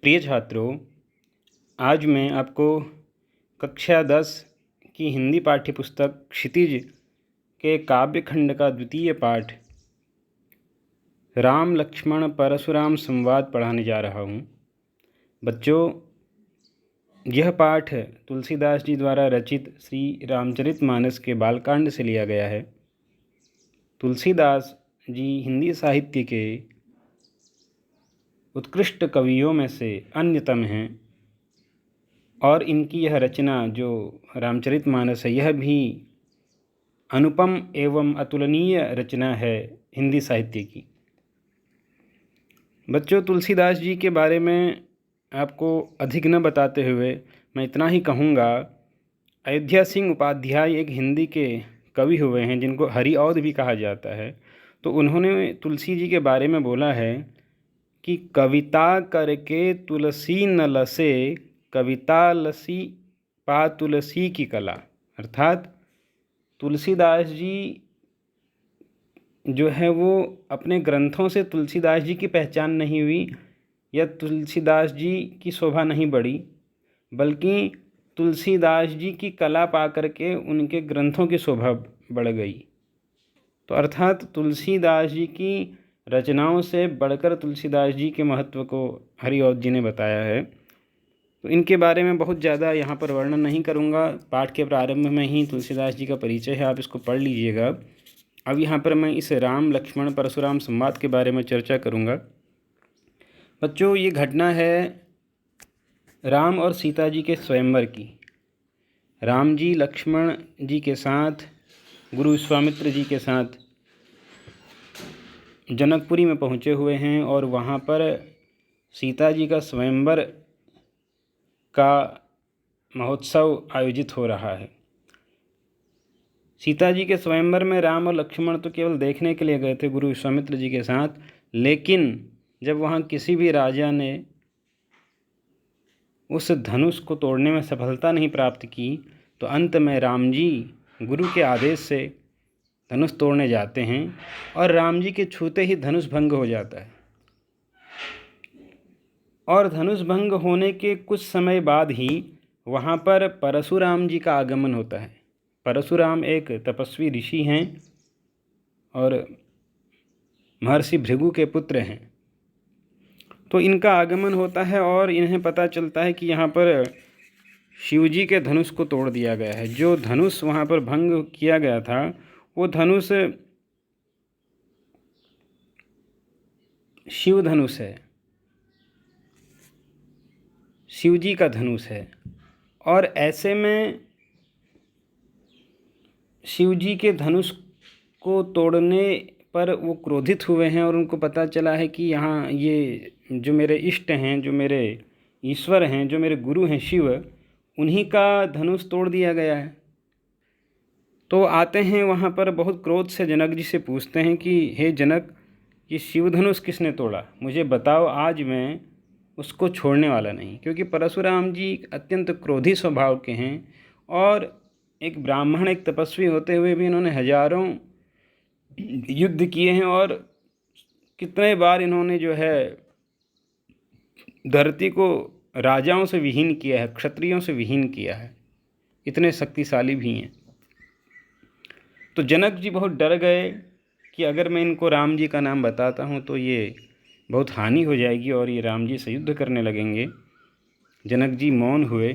प्रिय छात्रों, आज मैं आपको कक्षा 10 की हिंदी पाठ्यपुस्तक क्षितिज के काव्यखंड का द्वितीय पाठ राम लक्ष्मण परशुराम संवाद पढ़ाने जा रहा हूँ। बच्चों, यह पाठ तुलसीदास जी द्वारा रचित श्री रामचरितमानस के बालकांड से लिया गया है। तुलसीदास जी हिंदी साहित्य के उत्कृष्ट कवियों में से अन्यतम हैं और इनकी यह रचना जो रामचरितमानस है यह भी अनुपम एवं अतुलनीय रचना है हिंदी साहित्य की। बच्चों, तुलसीदास जी के बारे में आपको अधिक न बताते हुए मैं इतना ही कहूँगा। अयोध्या सिंह उपाध्याय एक हिंदी के कवि हुए हैं जिनको हरिऔध भी कहा जाता है। तो उन्होंने तुलसी जी के बारे में बोला है कि कविता करके तुलसी न लसे, कविता लसी पा तुलसी की कला। अर्थात तुलसीदास जी जो है वो अपने ग्रंथों से तुलसीदास जी की पहचान नहीं हुई या तुलसीदास जी की शोभा नहीं बढ़ी, बल्कि तुलसीदास जी की कला पा करके उनके ग्रंथों की शोभा बढ़ गई। तो अर्थात तुलसीदास जी की रचनाओं से बढ़कर तुलसीदास जी के महत्व को हरिऔध जी ने बताया है। तो इनके बारे में बहुत ज़्यादा यहाँ पर वर्णन नहीं करूँगा। पाठ के प्रारंभ में ही तुलसीदास जी का परिचय है, आप इसको पढ़ लीजिएगा। अब यहाँ पर मैं इस राम लक्ष्मण परशुराम संवाद के बारे में चर्चा करूँगा। बच्चों, ये घटना है राम और सीता जी के स्वयंवर की। राम जी लक्ष्मण जी के साथ, गुरु विश्वामित्र जी के साथ जनकपुरी में पहुँचे हुए हैं और वहाँ पर सीता जी का स्वयंवर का महोत्सव आयोजित हो रहा है। सीता जी के स्वयंवर में राम और लक्ष्मण तो केवल देखने के लिए गए थे गुरु विश्वामित्र जी के साथ, लेकिन जब वहाँ किसी भी राजा ने उस धनुष को तोड़ने में सफलता नहीं प्राप्त की तो अंत में राम जी गुरु के आदेश से धनुष तोड़ने जाते हैं और राम जी के छूते ही धनुष भंग हो जाता है। और धनुष भंग होने के कुछ समय बाद ही वहाँ पर परशुराम जी का आगमन होता है। परशुराम एक तपस्वी ऋषि हैं और महर्षि भृगु के पुत्र हैं। तो इनका आगमन होता है और इन्हें पता चलता है कि यहाँ पर शिवजी के धनुष को तोड़ दिया गया है। जो धनुष वहाँ पर भंग किया गया था वो धनुष शिव धनुष है, शिवजी का धनुष है। और ऐसे में शिवजी के धनुष को तोड़ने पर वो क्रोधित हुए हैं और उनको पता चला है कि यहाँ ये जो मेरे इष्ट हैं, जो मेरे ईश्वर हैं, जो मेरे गुरु हैं शिव, उन्हीं का धनुष तोड़ दिया गया है। तो आते हैं वहाँ पर बहुत क्रोध से जनक जी से पूछते हैं कि हे जनक, ये शिव धनुष किसने तोड़ा, मुझे बताओ, आज मैं उसको छोड़ने वाला नहीं। क्योंकि परशुराम जी अत्यंत क्रोधी स्वभाव के हैं और एक ब्राह्मण, एक तपस्वी होते हुए भी इन्होंने हजारों युद्ध किए हैं और कितने बार इन्होंने जो है धरती को राजाओं से विहीन किया है, क्षत्रियों से विहीन किया है, इतने शक्तिशाली भी हैं। तो जनक जी बहुत डर गए कि अगर मैं इनको राम जी का नाम बताता हूँ तो ये बहुत हानि हो जाएगी और ये राम जी से युद्ध करने लगेंगे। जनक जी मौन हुए।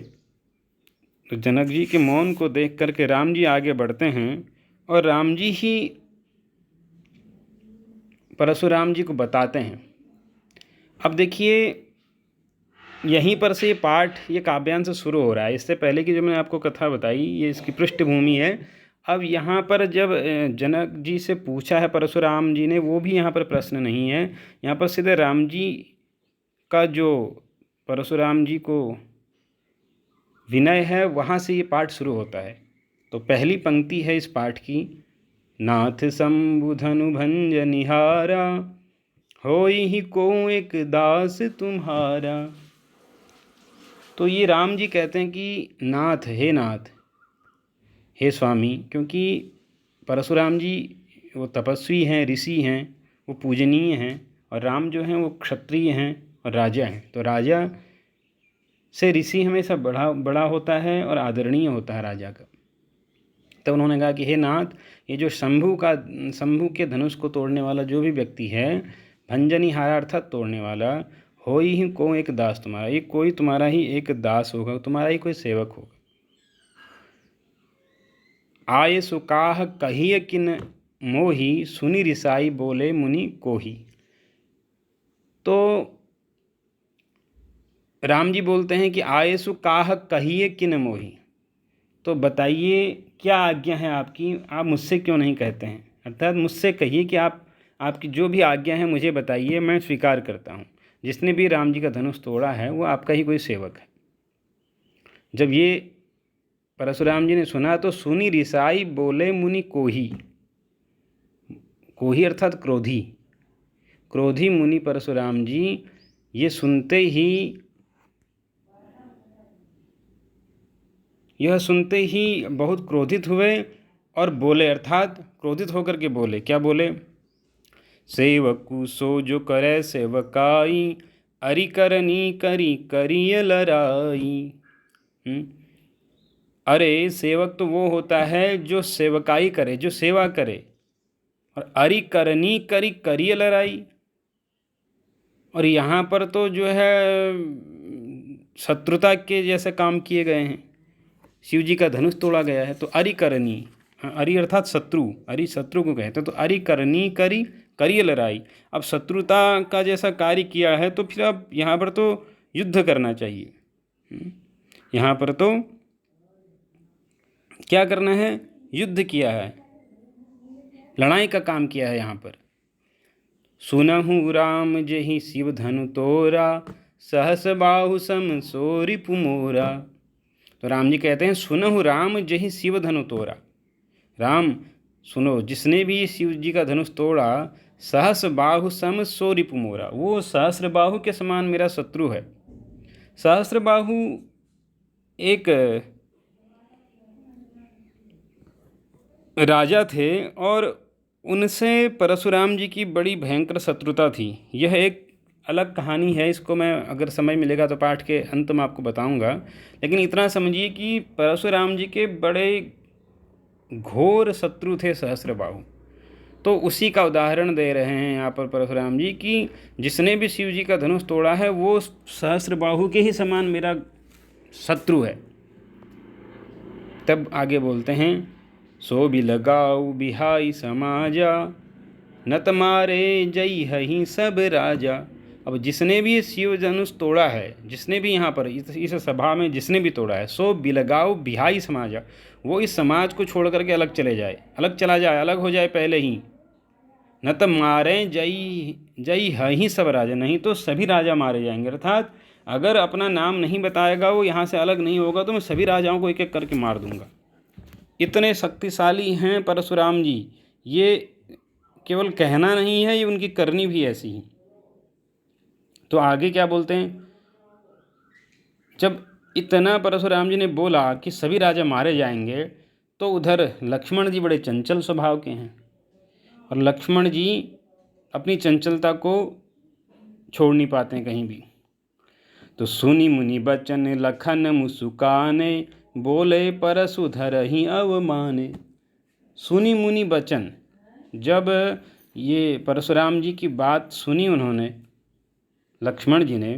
तो जनक जी के मौन को देख करके राम जी आगे बढ़ते हैं और राम जी ही परशुराम जी को बताते हैं। अब देखिए, यहीं पर से ये पाठ, ये काव्यांश शुरू हो रहा है। इससे पहले की जो मैंने आपको कथा बताई ये इसकी पृष्ठभूमि है। अब यहाँ पर जब जनक जी से पूछा है परशुराम जी ने, वो भी यहाँ पर प्रश्न नहीं है, यहाँ पर सीधे राम जी का जो परशुराम जी को विनय है वहाँ से ये पाठ शुरू होता है। तो पहली पंक्ति है इस पाठ की, नाथ शंभु धनु भंज निहारा, होई ही को एक दास तुम्हारा। तो ये राम जी कहते हैं कि नाथ, हे नाथ, हे स्वामी, क्योंकि परशुराम जी वो तपस्वी हैं, ऋषि हैं, वो पूजनीय हैं और राम जो हैं वो क्षत्रिय हैं और राजा हैं। तो राजा से ऋषि हमेशा बड़ा बड़ा होता है और आदरणीय होता है राजा का। तब उन्होंने कहा कि हे नाथ, ये जो शंभु के धनुष को तोड़ने वाला जो भी व्यक्ति है, भंजनी हारा अर्थात तोड़ने वाला, हो ही को एक दास तुम्हारा, ये कोई तुम्हारा ही एक दास होगा, तुम्हारा ही कोई सेवक होगा। आये सुकाह कहिय किन मोही, सुनी रिसाई बोले मुनि कोही। तो राम जी बोलते हैं कि आये सुकाह कहिए किन मोही, तो बताइए क्या आज्ञा है आपकी, आप मुझसे क्यों नहीं कहते हैं, अर्थात मुझसे कहिए कि आपकी जो भी आज्ञा है मुझे बताइए, मैं स्वीकार करता हूँ। जिसने भी राम जी का धनुष तोड़ा है वो आपका ही कोई सेवक है। जब ये परशुराम जी ने सुना तो सुनी रिसाई बोले मुनि कोही, कोही अर्थात क्रोधी, क्रोधी मुनि परशुराम जी ये सुनते ही बहुत क्रोधित हुए और बोले, अर्थात क्रोधित होकर के बोले। क्या बोले? सेवकु सो जो करे सेवकाई, अरि करनी करी करिय लराई। अरे सेवक तो वो होता है जो सेवकाई करे, जो सेवा करे, और अरि करनी करी करिय लराई, और यहाँ पर तो जो है शत्रुता के जैसे काम किए गए हैं। शिव जी का धनुष तोड़ा गया है तो अरि करनी, अरि अर्थात शत्रु, अरि शत्रु को कहते हैं, तो अरि करनी करी करिय लड़ाई। अब शत्रुता का जैसा कार्य किया है तो फिर अब यहाँ पर तो युद्ध करना चाहिए। यहाँ पर तो क्या करना है? युद्ध किया है, लड़ाई का काम किया है यहाँ पर। सुनहु राम जहि शिव धनु तोरा, सहस बाहु सम सो रिपु मोरा। तो राम जी कहते हैं सुनहु राम जहि शिव धनु तोरा, राम सुनो, जिसने भी शिव जी का धनुष तोड़ा, सहस बाहु सम सो रिपु मोरा, वो सहस्र बाहु के समान मेरा शत्रु है। सहस्र बाहु एक राजा थे और उनसे परशुराम जी की बड़ी भयंकर शत्रुता थी। यह एक अलग कहानी है, इसको मैं अगर समय मिलेगा तो पाठ के अंत में आपको बताऊंगा। लेकिन इतना समझिए कि परशुराम जी के बड़े घोर शत्रु थे सहस्त्रबाहु। तो उसी का उदाहरण दे रहे हैं यहाँ पर परशुराम जी कि जिसने भी शिव जी का धनुष तोड़ा है वो सहस्त्रबाहु के ही समान मेरा शत्रु है। तब आगे बोलते हैं सो भी लगाऊ बिहाई समाजा, नत मारे जई हही सब राजा। अब जिसने भी शिव धनुष तोड़ा है, जिसने भी यहाँ पर इस सभा में जिसने भी तोड़ा है, सो बिलगाओ बिहाई समाजा, वो इस समाज को छोड़ करके अलग चला जाए, अलग हो जाए पहले ही। न तो मारे जई हही सब राजा, नहीं तो सभी राजा मारे जाएंगे। अर्थात अगर अपना नाम नहीं बताएगा, वो यहाँ से अलग नहीं होगा, तो मैं सभी राजाओं को एक एक करके मार दूंगा। इतने शक्तिशाली हैं परशुराम जी, ये केवल कहना नहीं है, ये उनकी करनी भी ऐसी ही। तो आगे क्या बोलते हैं, जब इतना परशुराम जी ने बोला कि सभी राजा मारे जाएंगे, तो उधर लक्ष्मण जी बड़े चंचल स्वभाव के हैं, और लक्ष्मण जी अपनी चंचलता को छोड़ नहीं पाते हैं कहीं भी। तो सुनी मुनि बचन लखन मुसुकाने, बोले परशु धरहि अवमाने। सुनी मुनि बचन, जब ये परशुराम जी की बात सुनी उन्होंने, लक्ष्मण जी ने,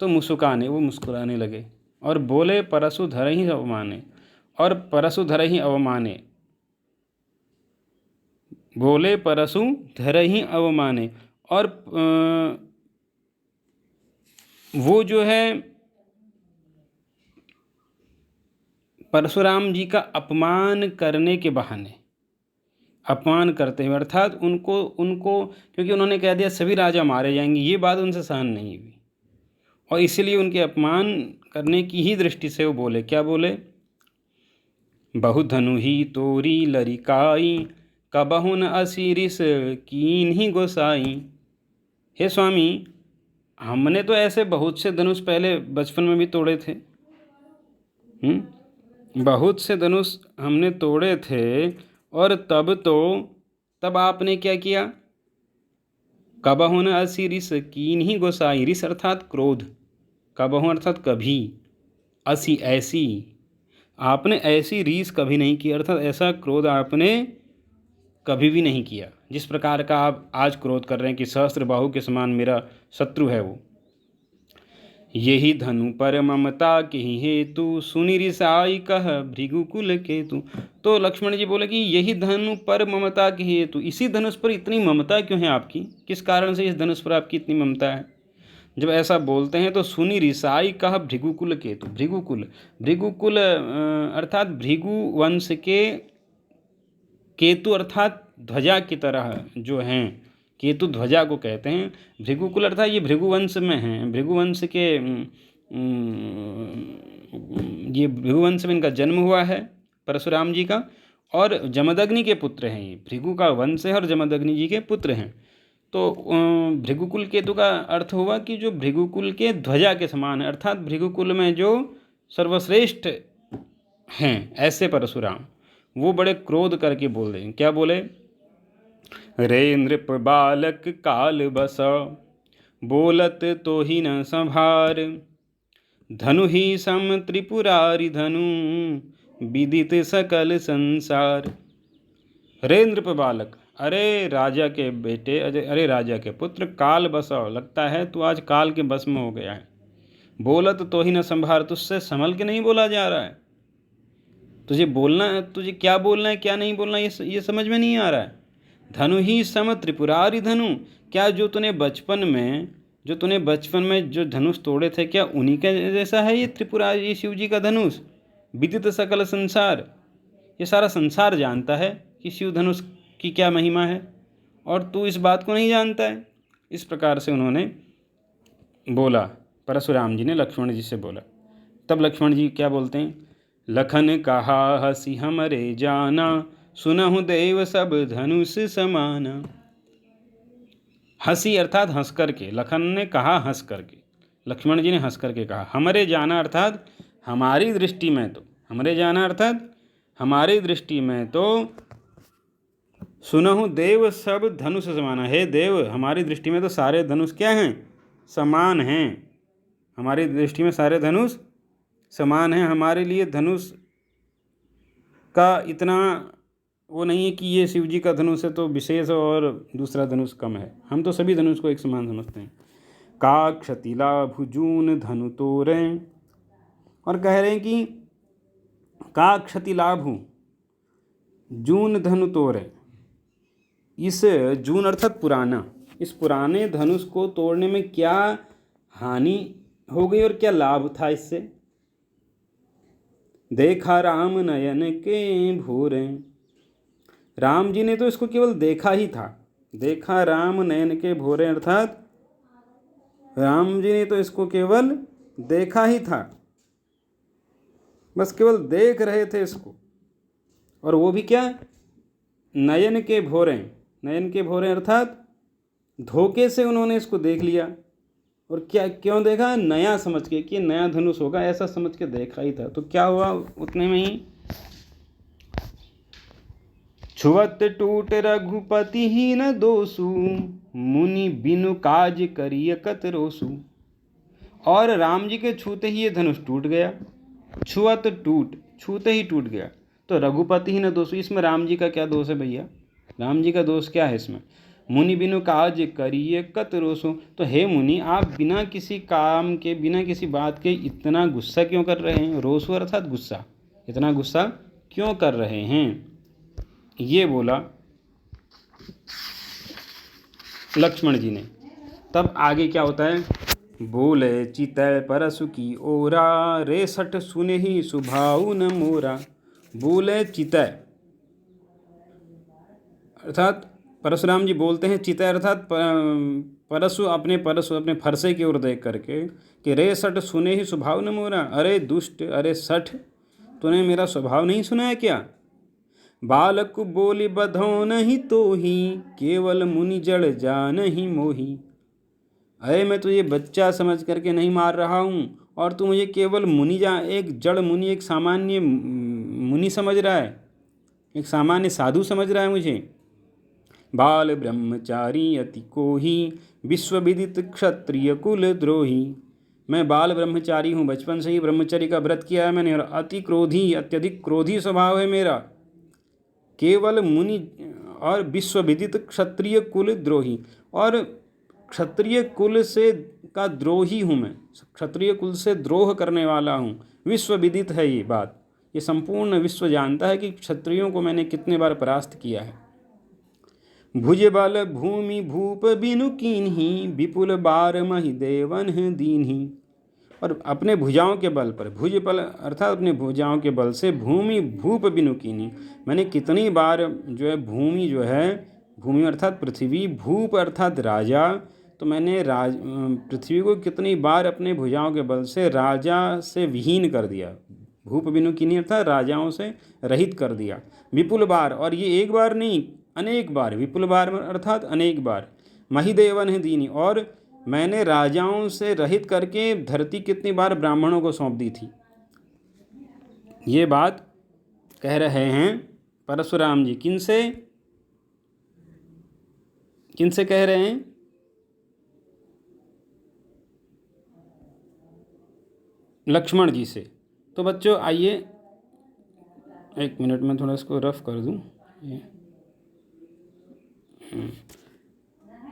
तो मुस्काने, वो मुस्कुराने लगे, और बोले परशु धरहि अवमाने, और परशु धरहि अवमाने, बोले परशु धरहि अवमाने। और वो जो है परशुराम जी का अपमान करने के बहाने, अपमान करते हुए, अर्थात उनको क्योंकि उन्होंने कह दिया सभी राजा मारे जाएंगे, ये बात उनसे सहन नहीं हुई, और इसलिए उनके अपमान करने की ही दृष्टि से वो बोले। क्या बोले? बहुधनु ही तोरी लरिकाई, कबहुन असिरिस कीन्ही गोसाई। हे स्वामी, हमने तो ऐसे बहुत से धनुष पहले बचपन में भी तोड़े थे, बहुत से धनुष हमने तोड़े थे, और तब आपने क्या किया? कबहु न असी रिस कीन्ही गोसाई। रिस अर्थात क्रोध, कबहु अर्थात कभी, असी ऐसी, आपने ऐसी रीस कभी नहीं की, अर्थात ऐसा क्रोध आपने कभी भी नहीं किया जिस प्रकार का आप आज क्रोध कर रहे हैं कि सहस्त्र बाहु के समान मेरा शत्रु है वो। यही धनु पर ममता के हेतु सुनि रिसाई कह भृगुकुल केतु। तो लक्ष्मण जी बोले कि यही धनु पर ममता के हेतु, इसी धनुष पर इतनी ममता क्यों है आपकी, किस कारण से इस धनुष पर आपकी इतनी ममता है। जब ऐसा बोलते हैं तो सुनि रिसाई कह भृगुकुल केतु। भृगुकुल अर्थात भृगु वंश के केतु अर्थात ध्वजा की तरह जो हैं, केतु ध्वजा को कहते हैं। भृगुकुल अर्थात ये भृगुवंश में हैं, भृगुवंश के ये भृगुवंश में इनका जन्म हुआ है परशुराम जी का, और जमदग्नि के पुत्र हैं। ये भृगु का वंश है और जमदग्नि जी के पुत्र हैं। तो भृगुकुल केतु का अर्थ हुआ कि जो भृगुकुल के ध्वजा के समान है, अर्थात भृगुकुल में जो सर्वश्रेष्ठ हैं ऐसे परशुराम। वो बड़े क्रोध करके बोल रहे हैं, क्या बोले, रे नृप बालक काल बस बोलत तो ही न संभार। धनु ही सम त्रिपुरारी धनु विदित सकल संसार। रे नृप बालक, अरे राजा के बेटे, अरे राजा के पुत्र, काल बसाओ, लगता है तू आज काल के बस में हो गया है। बोलत तो ही न संभार, तुझसे संभल के नहीं बोला जा रहा है। तुझे बोलना है, तुझे क्या बोलना है क्या नहीं बोलना ये समझ में नहीं आ रहा है। धनु ही सम त्रिपुरारी धनु, क्या जो तूने बचपन में जो धनुष तोड़े थे, क्या उन्हीं के जैसा है ये त्रिपुरारी शिव जी का धनुष। विदित सकल संसार, ये सारा संसार जानता है कि शिव धनुष की क्या महिमा है, और तू इस बात को नहीं जानता है। इस प्रकार से उन्होंने बोला, परशुराम जी ने लक्ष्मण जी से बोला। तब लक्ष्मण जी क्या बोलते हैं, लखन कहा हसी हमरे जाना सुनहु देव सब धनुष समाना। हंसी अर्थात हंस करके, लखन ने कहा हंस करके, लक्ष्मण जी ने हंस करके कहा। हमरे जाना अर्थात हमारी दृष्टि में तो, हमरे जाना अर्थात हमारी दृष्टि में तो, सुनहु देव सब धनुष समाना, हे देव हमारी दृष्टि में तो सारे धनुष क्या हैं, समान हैं। हमारी दृष्टि में सारे धनुष समान हैं। हमारे लिए धनुष का इतना वो नहीं है कि ये शिव जी का धनुष है तो विशेष और दूसरा धनुष कम है। हम तो सभी धनुष को एक समान समझते हैं। का क्षति लाभ जून धनु तोरे, और कह रहे हैं कि का क्षति लाभ जून धनु तोरे। इस जून अर्थात पुराना, इस पुराने धनुष को तोड़ने में क्या हानि हो गई और क्या लाभ था इससे। देखा राम नयन के भोरे, राम जी ने तो इसको केवल देखा ही था। देखा राम नयन के भोरे अर्थात राम जी ने तो इसको केवल देखा ही था, बस केवल देख रहे थे इसको। और वो भी क्या, नयन के भोरे, नयन के भोरे अर्थात धोखे से उन्होंने इसको देख लिया। और क्या क्यों देखा, नया समझ के कि नया धनुष होगा ऐसा समझ के देखा ही था। तो क्या हुआ उतने में ही, छुअत टूट रघुपति ही न दोसु मुनि बिनु काज करिय कत रोसु। और राम जी के छूते ही ये धनुष टूट गया। छुअत टूट, छूते ही टूट गया। तो रघुपति ही न दोसु, इसमें राम जी का क्या दोष है भैया, राम जी का दोष क्या है इसमें। मुनि बिनु काज करिए कत रोसु, तो हे मुनि आप बिना किसी काम के, बिना किसी बात के इतना गुस्सा क्यों कर रहे हैं। रोसु अर्थात गुस्सा, इतना गुस्सा क्यों कर रहे हैं, ये बोला लक्ष्मण जी ने। तब आगे क्या होता है, बोले चितय परसु की ओरा रेसठ सुने ही सुभाऊ न मोरा। बोले चितय अर्थात परशुराम जी बोलते हैं, चितय अर्थात परशु अपने फरसे की ओर देख करके कि रे सठ सुने ही स्वभाव न मोरा। अरे दुष्ट, अरे सठ, तूने मेरा स्वभाव नहीं सुना है क्या। बालक बोली बधो नहीं तो ही केवल मुनि जड़ जा नहीं मोही। अरे मैं तुझे बच्चा समझ करके नहीं मार रहा हूँ, और तू मुझे केवल मुनि एक जड़ मुनि, एक सामान्य मुनि समझ रहा है, एक सामान्य साधु समझ रहा है मुझे। बाल ब्रह्मचारी अति कोही, विश्व विदित क्षत्रिय कुल द्रोही। मैं बाल ब्रह्मचारी हूँ, बचपन से ही ब्रह्मचर्य का व्रत किया है मैंने, और अति क्रोधी, अत्यधिक क्रोधी स्वभाव है मेरा। केवल मुनि और विश्व विदित क्षत्रिय कुल द्रोही, और क्षत्रिय कुल से का द्रोही हूँ मैं, क्षत्रिय कुल से द्रोह करने वाला हूँ। विश्व विदित है ये बात, ये संपूर्ण विश्व जानता है कि क्षत्रियों को मैंने कितने बार परास्त किया है। भुज बल भूमि भूप बिनु कीन्ही, विपुल बार महि देवन दीन्ही। और अपने भुजाओं के बल पर, भुज बल अर्थात अपने भुजाओं के बल से, भूमि भूप बिनु कीन्ही, मैंने कितनी बार जो है भूमि जो है, भूमि अर्थात पृथ्वी, भूप अर्थात राजा, तो मैंने पृथ्वी को कितनी बार अपने भुजाओं के बल से राजा से विहीन कर दिया। भूप बिनु कीन्ही अर्थात राजाओं से रहित कर दिया। विपुल बार, और ये एक बार नहीं अनेक बार, विपुल बार अर्थात अनेक बार। महिदेवन है दीनी, और मैंने राजाओं से रहित करके धरती कितनी बार ब्राह्मणों को सौंप दी थी। ये बात कह रहे हैं परशुराम जी। किनसे किनसे कह रहे हैं? लक्ष्मण जी से। तो बच्चों आइए, एक मिनट में थोड़ा इसको रफ कर दूं।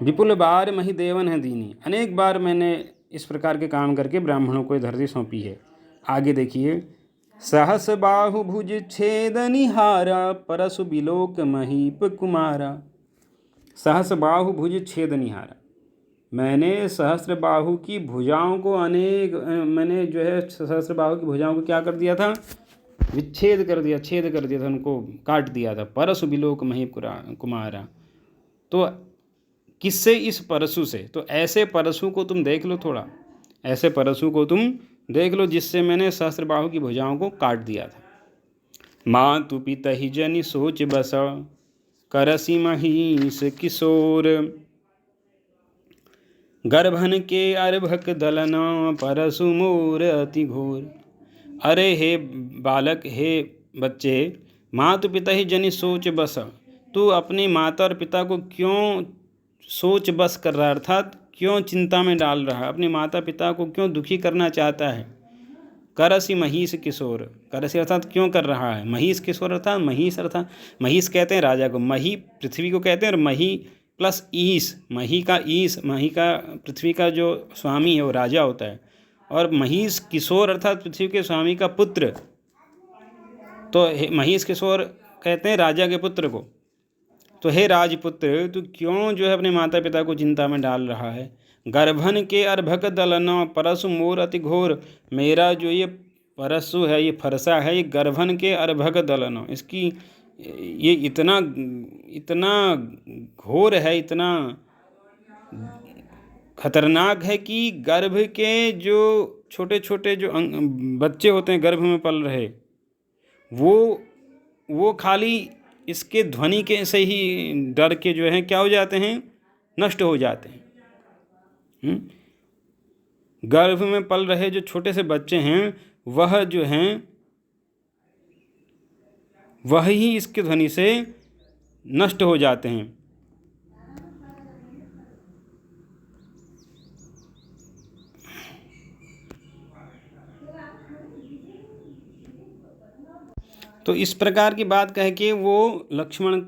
विपुल बार मही देवन है दीनी, अनेक बार मैंने इस प्रकार के काम करके ब्राह्मणों को धरती सौंपी है। आगे देखिए, सहस बाहु भुज छेद निहारा, परसु बिलोक महीप कुमारा। सहस बाहु भुज छेद निहारा, मैंने सहस्र बाहु की भुजाओं को मैंने जो है सहस्र बाहु की भुजाओं को क्या कर दिया था? विच्छेद कर दिया, छेद कर दिया था, उनको काट दिया था। परसु बिलोक महीप कुमारा, तो किससे? इस परशु से। तो ऐसे परशु को तुम देख लो, थोड़ा ऐसे परशु को तुम देख लो जिससे मैंने सहस्त्रबाहु की भुजाओं को काट दिया था। मातु पिता ही जनि सोच बस, करसी महिष किशोर। गर्भन के अर्भक दलना, परशु मोर अति घोर। अरे हे बालक, हे बच्चे, मातु पिता ही जनि सोच बस, तू अपनी माता और पिता को क्यों सोच बस कर रहा है, अर्थात क्यों चिंता में डाल रहा है, अपने माता पिता को क्यों दुखी करना चाहता है। करसी महिष किशोर, करसी अर्थात क्यों कर रहा है, महिष किशोर अर्थात महिष कहते हैं राजा को, मही पृथ्वी को कहते हैं, और मही प्लस ईश, मही का पृथ्वी का जो स्वामी है वो राजा होता है, और महिष किशोर अर्थात पृथ्वी के स्वामी का पुत्र। तो महिष किशोर कहते हैं राजा के पुत्र को। तो हे राजपुत्र, तू क्यों जो है अपने माता पिता को चिंता में डाल रहा है। गर्भन के अर्भक दलना, परशु मोर अति घोर। मेरा जो ये परशु है, ये फरसा है, ये गर्भन के अर्भक दलना, इसकी ये इतना घोर है, इतना खतरनाक है कि गर्भ के जो छोटे छोटे जो बच्चे होते हैं गर्भ में पल रहे, वो खाली इसके ध्वनि के से ही डर के जो है क्या हो जाते हैं, नष्ट हो जाते हैं। गर्भ में पल रहे जो छोटे से बच्चे हैं, वह जो हैं वह ही इसके ध्वनि से नष्ट हो जाते हैं। तो इस प्रकार की बात कह के वो लक्ष्मण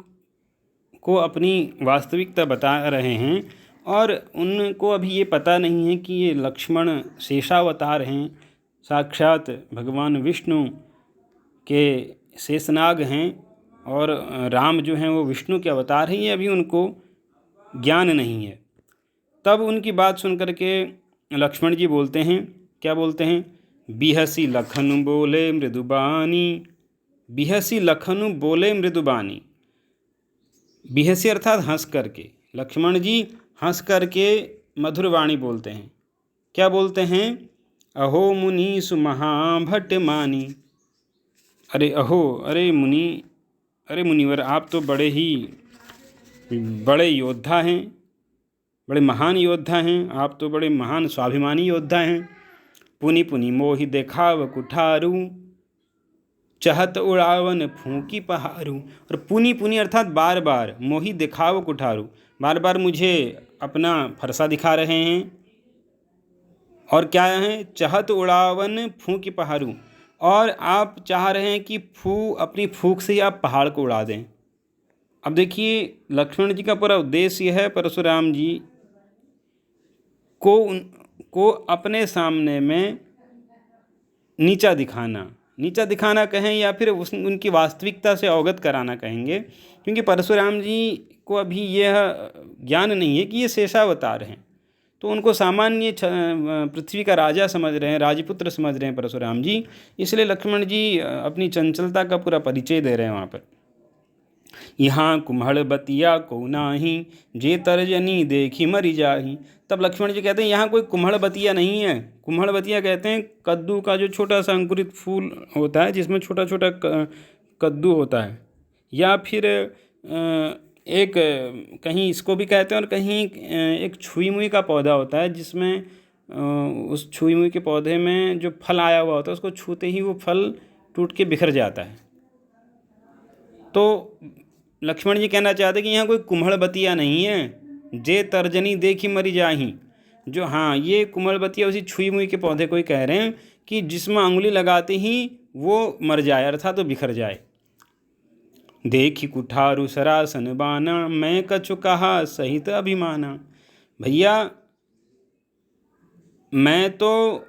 को अपनी वास्तविकता बता रहे हैं, और उनको अभी ये पता नहीं है कि ये लक्ष्मण शेषावतार हैं, साक्षात भगवान विष्णु के शेषनाग हैं, और राम जो हैं वो विष्णु के अवतार हैं, ये अभी उनको ज्ञान नहीं है। तब उनकी बात सुन करके लक्ष्मण जी बोलते हैं, क्या बोलते हैं? बिहसी लखन बोले मृदुबानी, बिहसी लखन बोले मृदुबानी। बिहसी अर्थात हंस करके, लक्ष्मण जी हंस करके मधुर वाणी बोलते हैं। क्या बोलते हैं? अहो मुनीसु महाभट मानी। अरे अहो, अरे मुनिवर, आप तो बड़े योद्धा हैं, बड़े महान योद्धा हैं, आप तो बड़े महान स्वाभिमानी योद्धा हैं। पुनि पुनि मोहि देखाव कुठारू, चहत उड़ावन फूंकी पहारू, और पुनी पुनी अर्थात बार बार, मोही दिखाव कुठारू, बार बार मुझे अपना फरसा दिखा रहे हैं। और क्या है, चहत उड़ावन फूंकी पहारू, और आप चाह रहे हैं कि अपनी फूंक से ही आप पहाड़ को उड़ा दें। अब देखिए लक्ष्मण जी का पूरा उद्देश्य यह है परशुराम जी को अपने सामने में नीचा दिखाना कहें या फिर उनकी वास्तविकता से अवगत कराना कहेंगे, क्योंकि परशुराम जी को अभी यह ज्ञान नहीं है कि ये शेषावतार हैं। तो उनको सामान्य पृथ्वी का राजा समझ रहे हैं, राजपुत्र समझ रहे हैं परशुराम जी, इसलिए लक्ष्मण जी अपनी चंचलता का पूरा परिचय दे रहे हैं वहाँ पर। यहाँ कुम्हड़ बतिया को नाही, जे तर्जनी देखी मरी जाही। तब लक्ष्मण जी कहते हैं यहाँ कोई कुम्हड़ बतिया नहीं है। कुम्हड़ बतिया कहते हैं कद्दू का जो छोटा सा अंकुरित फूल होता है, जिसमें छोटा छोटा कद्दू होता है, या फिर एक कहीं इसको भी कहते हैं और कहीं एक छुई मुई का पौधा होता है, जिसमें उस छुई मुई के पौधे में जो फल आया हुआ होता है उसको छूते ही वो फल टूट के बिखर जाता है। तो लक्ष्मण जी कहना चाहते कि यहाँ कोई कुम्हड़ बतिया नहीं है, जे तर्जनी देखी मरी जाही। जो हाँ, ये कुम्हड़ बतिया उसी छुई मुई के पौधे को ही कह रहे हैं कि जिसमें अंगुली लगाते ही वो मर जाए, अर्थात तो बिखर जाए। देखी कुठारू सरासन बाना, मैं कछु कहा सहित अभिमाना। भैया मैं तो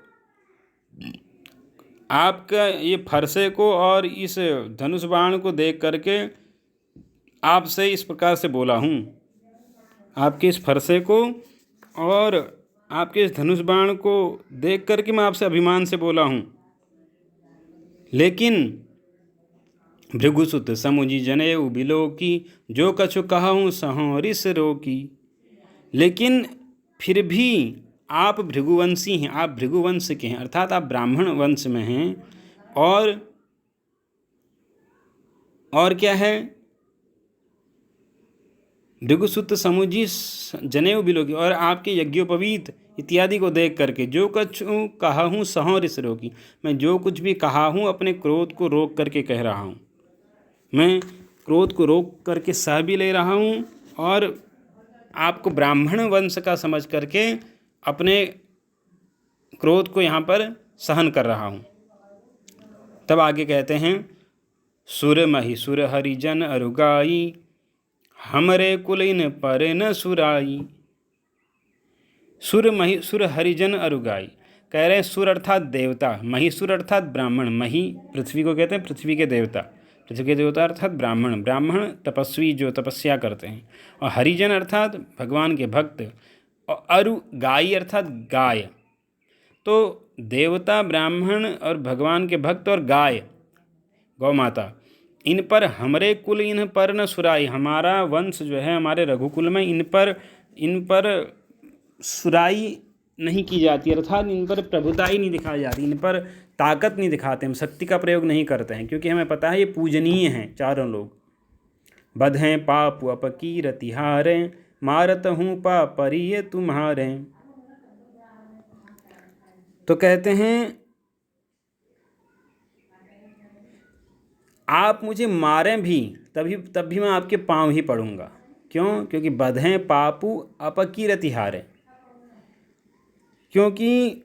आपका ये फरसे को और इस धनुष बाण को देख करके आपसे इस प्रकार से बोला हूँ, आपके इस फरसे को और आपके इस धनुष बाण को देख करके मैं आपसे अभिमान से बोला हूँ। लेकिन भृगुसुत समुझी जनेऊ बिलोकी, जो कछु कहूँ सहों रिस रोकी। लेकिन फिर भी आप भृगुवंशी हैं, आप भृगुवंश के हैं, अर्थात आप ब्राह्मण वंश में हैं। और क्या है, भृगुसुत समुझी जनेऊ बिलोकी, और आपके यज्ञोपवीत इत्यादि को देख करके जो कुछ कहा हूँ सहों रिस रोकी, मैं जो कुछ भी कहा हूँ अपने क्रोध को रोक करके कह रहा हूँ। मैं क्रोध को रोक करके सह भी ले रहा हूँ और आपको ब्राह्मण वंश का समझ करके अपने क्रोध को यहाँ पर सहन कर रहा हूँ। तब आगे कहते हैं, सुर मही सुर हरिजन अरुगाई, हमरे कुल इन पर न सुराई। सुर मही सुर हरिजन अरुगाई, कह रहे हैं सुर अर्थात देवता, महिसुर अर्थात ब्राह्मण, मही पृथ्वी को कहते हैं, पृथ्वी के देवता, पृथ्वी के देवता अर्थात ब्राह्मण, ब्राह्मण तपस्वी जो तपस्या करते हैं, और हरिजन अर्थात भगवान के भक्त, और अरुगाई अर्थात गाय। तो देवता, ब्राह्मण और भगवान के भक्त और गाय, गौ माता, इन पर हमरे कुल इन पर न सुराई, हमारा वंश जो है हमारे रघुकुल में इन पर सुराई नहीं की जाती, अर्थात इन पर प्रभुता ही नहीं दिखाई जाती, इन पर ताकत नहीं दिखाते, हम शक्ति का प्रयोग नहीं करते हैं, क्योंकि हमें पता है ये पूजनीय हैं चारों लोग। बधें पाप अपकीरति हारें, मारत हूँ पापरिय तुम्हारे। तो कहते हैं आप मुझे मारें भी तब भी मैं आपके पाँव ही पड़ूंगा। क्यों? क्योंकि बधें पापु अपकीरति हारें, क्योंकि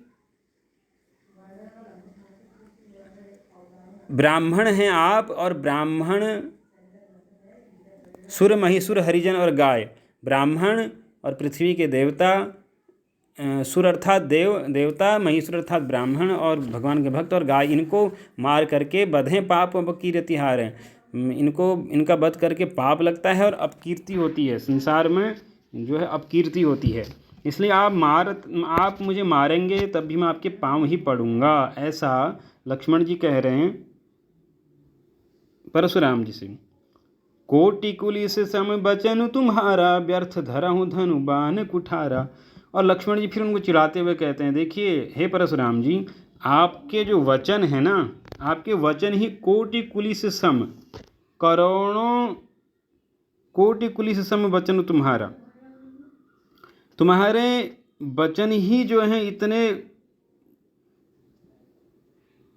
ब्राह्मण हैं आप, और ब्राह्मण सुर महिसुर हरिजन और गाय, ब्राह्मण और पृथ्वी के देवता, सुर अर्थात देवता, महिसुर अर्थात ब्राह्मण और भगवान के भक्त, और गाय, इनको मार करके बधें पाप अपकीरति हारें, इनका वध करके पाप लगता है और अपकीर्ति होती है, संसार में जो है अपकीर्ति होती है। इसलिए आप मुझे मारेंगे तब भी मैं आपके पाँव ही पड़ूंगा, ऐसा लक्ष्मण जी कह रहे हैं परशुराम जी से। कोटि कुलिस सम बचन तुम्हारा, व्यर्थ धरहूँ धनु बाण कुठारा। और लक्ष्मण जी फिर उनको चिढ़ाते हुए कहते हैं, देखिए हे परशुराम जी, आपके जो वचन है ना, आपके वचन ही कोटि कुलिस सम, करोड़ों कोटि कुलिस सम वचन तुम्हारा, तुम्हारे वचन ही जो हैं इतने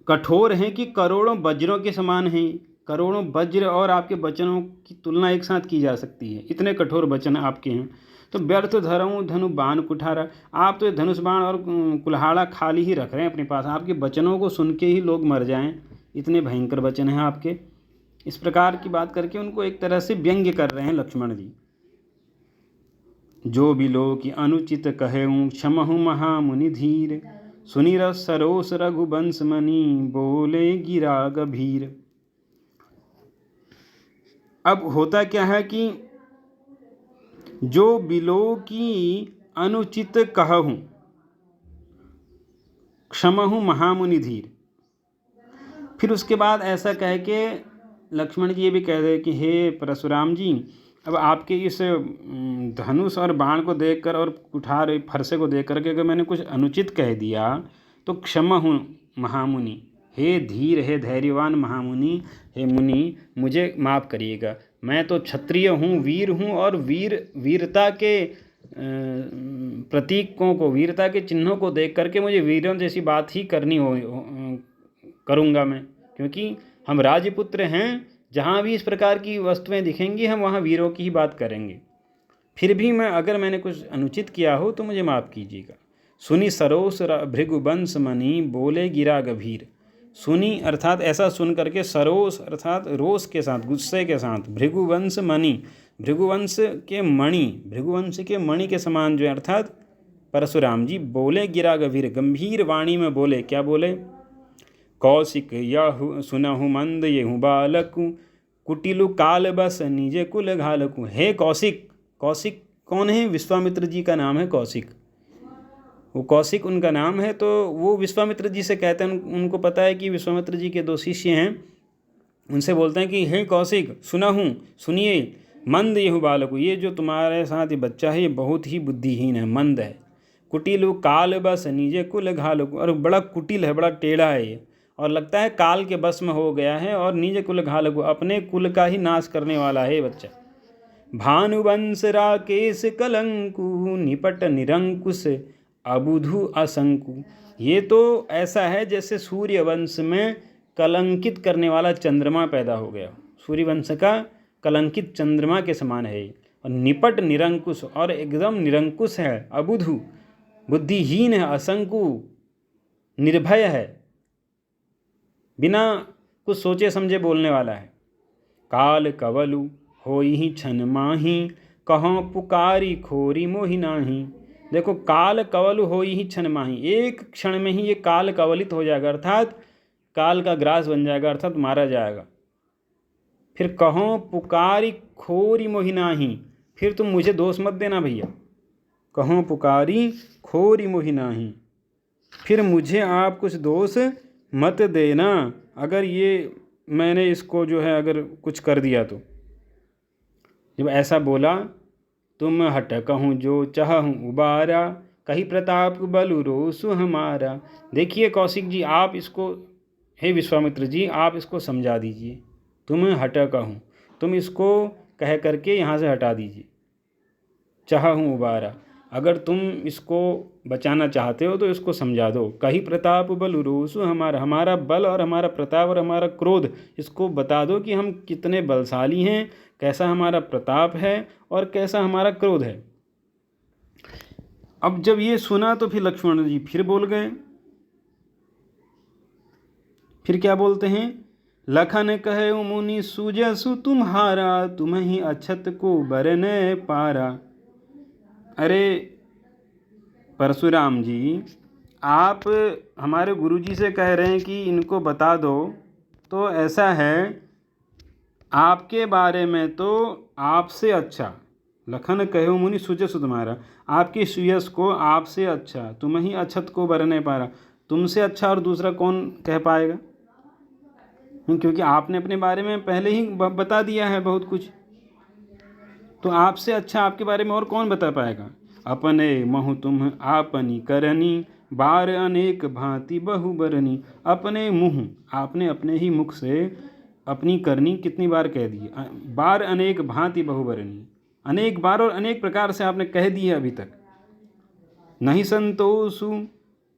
कठोर हैं कि करोड़ों वज्रों के समान हैं। करोड़ों वज्र और आपके वचनों की तुलना एक साथ की जा सकती है, इतने कठोर वचन आपके हैं। तो व्यर्थ धरऊँ धनु बाण कुठारा, आप तो धनुष बाण और कुल्हाड़ा खाली ही रख रहे हैं अपने पास। आपके वचनों को सुन के ही लोग मर जाएं, इतने भयंकर वचन हैं आपके। इस प्रकार की बात करके उनको एक तरह से व्यंग्य कर रहे हैं लक्ष्मण जी। जो बिलो की अनुचित कहेऊँ क्षमहु महामुनि धीर, सुनि रस सरोस रघुवंश मणि बोले गिरा गभीर। अब होता क्या है कि जो बिलो की अनुचित कहूँ क्षमहु महामुनि धीर, फिर उसके बाद ऐसा कह के लक्ष्मण जी ये भी कह रहे कि हे परशुराम जी, अब आपके इस धनुष और बाण को देखकर और कुठार फरसे को देख करके अगर मैंने कुछ अनुचित कह दिया तो क्षमा हूँ महामुनि, हे धीर, हे धैर्यवान महामुनि, हे मुनि, मुझे माफ़ करिएगा। मैं तो क्षत्रिय हूँ, वीर हूँ, और वीरता के प्रतीकों को, वीरता के चिन्हों को देख करके मुझे वीरों जैसी बात ही करूँगा मैं, क्योंकि हम राजपुत्र हैं। जहाँ भी इस प्रकार की वस्तुएं दिखेंगी हम वहाँ वीरों की ही बात करेंगे। फिर भी अगर मैंने कुछ अनुचित किया हो तो मुझे माफ़ कीजिएगा। सुनी सरोस भृगुवंश मणि बोले गिरा गभीर। सुनी अर्थात ऐसा सुन करके, सरोस अर्थात रोष के साथ, गुस्से के साथ, भृगुवंश मणि, भृगुवंश के मणि के समान जो है, अर्थात परशुराम जी बोले गिरा गभीर, गंभीर वाणी में बोले। क्या बोले? कौशिक यहु सुनहु मंद येहु बालकु, कुटिलु काल बस निजे कुल घालकु। हे कौशिक, कौशिक कौन है? विश्वामित्र जी का नाम है कौशिक। वो कौशिक उनका नाम है, तो वो विश्वामित्र जी से कहते हैं, उनको पता है कि विश्वामित्र जी के 2 शिष्य हैं, उनसे बोलते हैं कि हे कौशिक, सुनहु, सुनिए, मंद येहु बालकु, ये जो तुम्हारे साथ ये बच्चा है ये बहुत ही बुद्धिहीन है, मंद है। कुटिलु काल बस निजे कुल घालकु, और बड़ा कुटिल है, बड़ा टेढ़ा है ये, और लगता है काल के बस में हो गया है, और निज कुल घालकु, अपने कुल का ही नाश करने वाला है बच्चा। भानुवंश राकेश कलंकु, निपट निरंकुश अबुधु असंकु। ये तो ऐसा है जैसे सूर्यवंश में कलंकित करने वाला चंद्रमा पैदा हो गया। सूर्यवंश का कलंकित चंद्रमा के समान है, और निपट निरंकुश, और एकदम निरंकुश है, अबुधु बुद्धिहीन है, असंकु निर्भय है, बिना कुछ सोचे समझे बोलने वाला है। काल कवलु होई छन माही, कहों पुकारी खोरी मोहि नाही। देखो, काल कवल होई ही छन माही, एक क्षण में ही ये काल कवलित हो जाएगा, अर्थात काल का ग्रास बन जाएगा, अर्थात मारा जाएगा। फिर कहों पुकारी खोरी मोहि नाही, फिर तुम मुझे दोष मत देना भैया। कहों पुकारी खोरी मोहि नाही, फिर मुझे आप कुछ दोष मत देना, अगर ये मैंने इसको जो है अगर कुछ कर दिया तो। जब ऐसा बोला, तुम हट कहूँ जो चाहूँ उबारा, कही प्रताप बलु रोसु हमारा। देखिए कौशिक जी, आप इसको, हे विश्वामित्र जी, आप इसको समझा दीजिए। तुम हट कहूँ, तुम इसको कह करके यहाँ से हटा दीजिए। चाहूँ उबारा, अगर तुम इसको बचाना चाहते हो तो इसको समझा दो। कही प्रताप बलु रोसु हमारा, हमारा बल और हमारा प्रताप और हमारा क्रोध, इसको बता दो कि हम कितने बलशाली हैं, कैसा हमारा प्रताप है और कैसा हमारा क्रोध है। अब जब ये सुना तो फिर लक्ष्मण जी फिर बोल गए। फिर क्या बोलते हैं? लखन कहे मुनि सुजसु तुम्हारा, तुम ही अछत को बरने पारा। अरे परशुराम जी, आप हमारे गुरुजी से कह रहे हैं कि इनको बता दो, तो ऐसा है, आपके बारे में तो आपसे अच्छा, लखन कहो मुनि सुजसु तुम्हारा, आपकी सुयस को आपसे अच्छा, तुम ही अछत को बरने पारा, तुमसे अच्छा और दूसरा कौन कह पाएगा? क्योंकि आपने अपने बारे में पहले ही बता दिया है बहुत कुछ, तो आपसे अच्छा आपके बारे में और कौन बता पाएगा? अपने महु तुम आपनी करनी, बार अनेक भांति बहु बरनी। अपने मुँह, आपने अपने ही मुख से अपनी करनी कितनी बार कह दी, बार अनेक भांति बहु बरनी, अनेक बार और अनेक प्रकार से आपने कह दी है अभी तक। नहीं संतोषु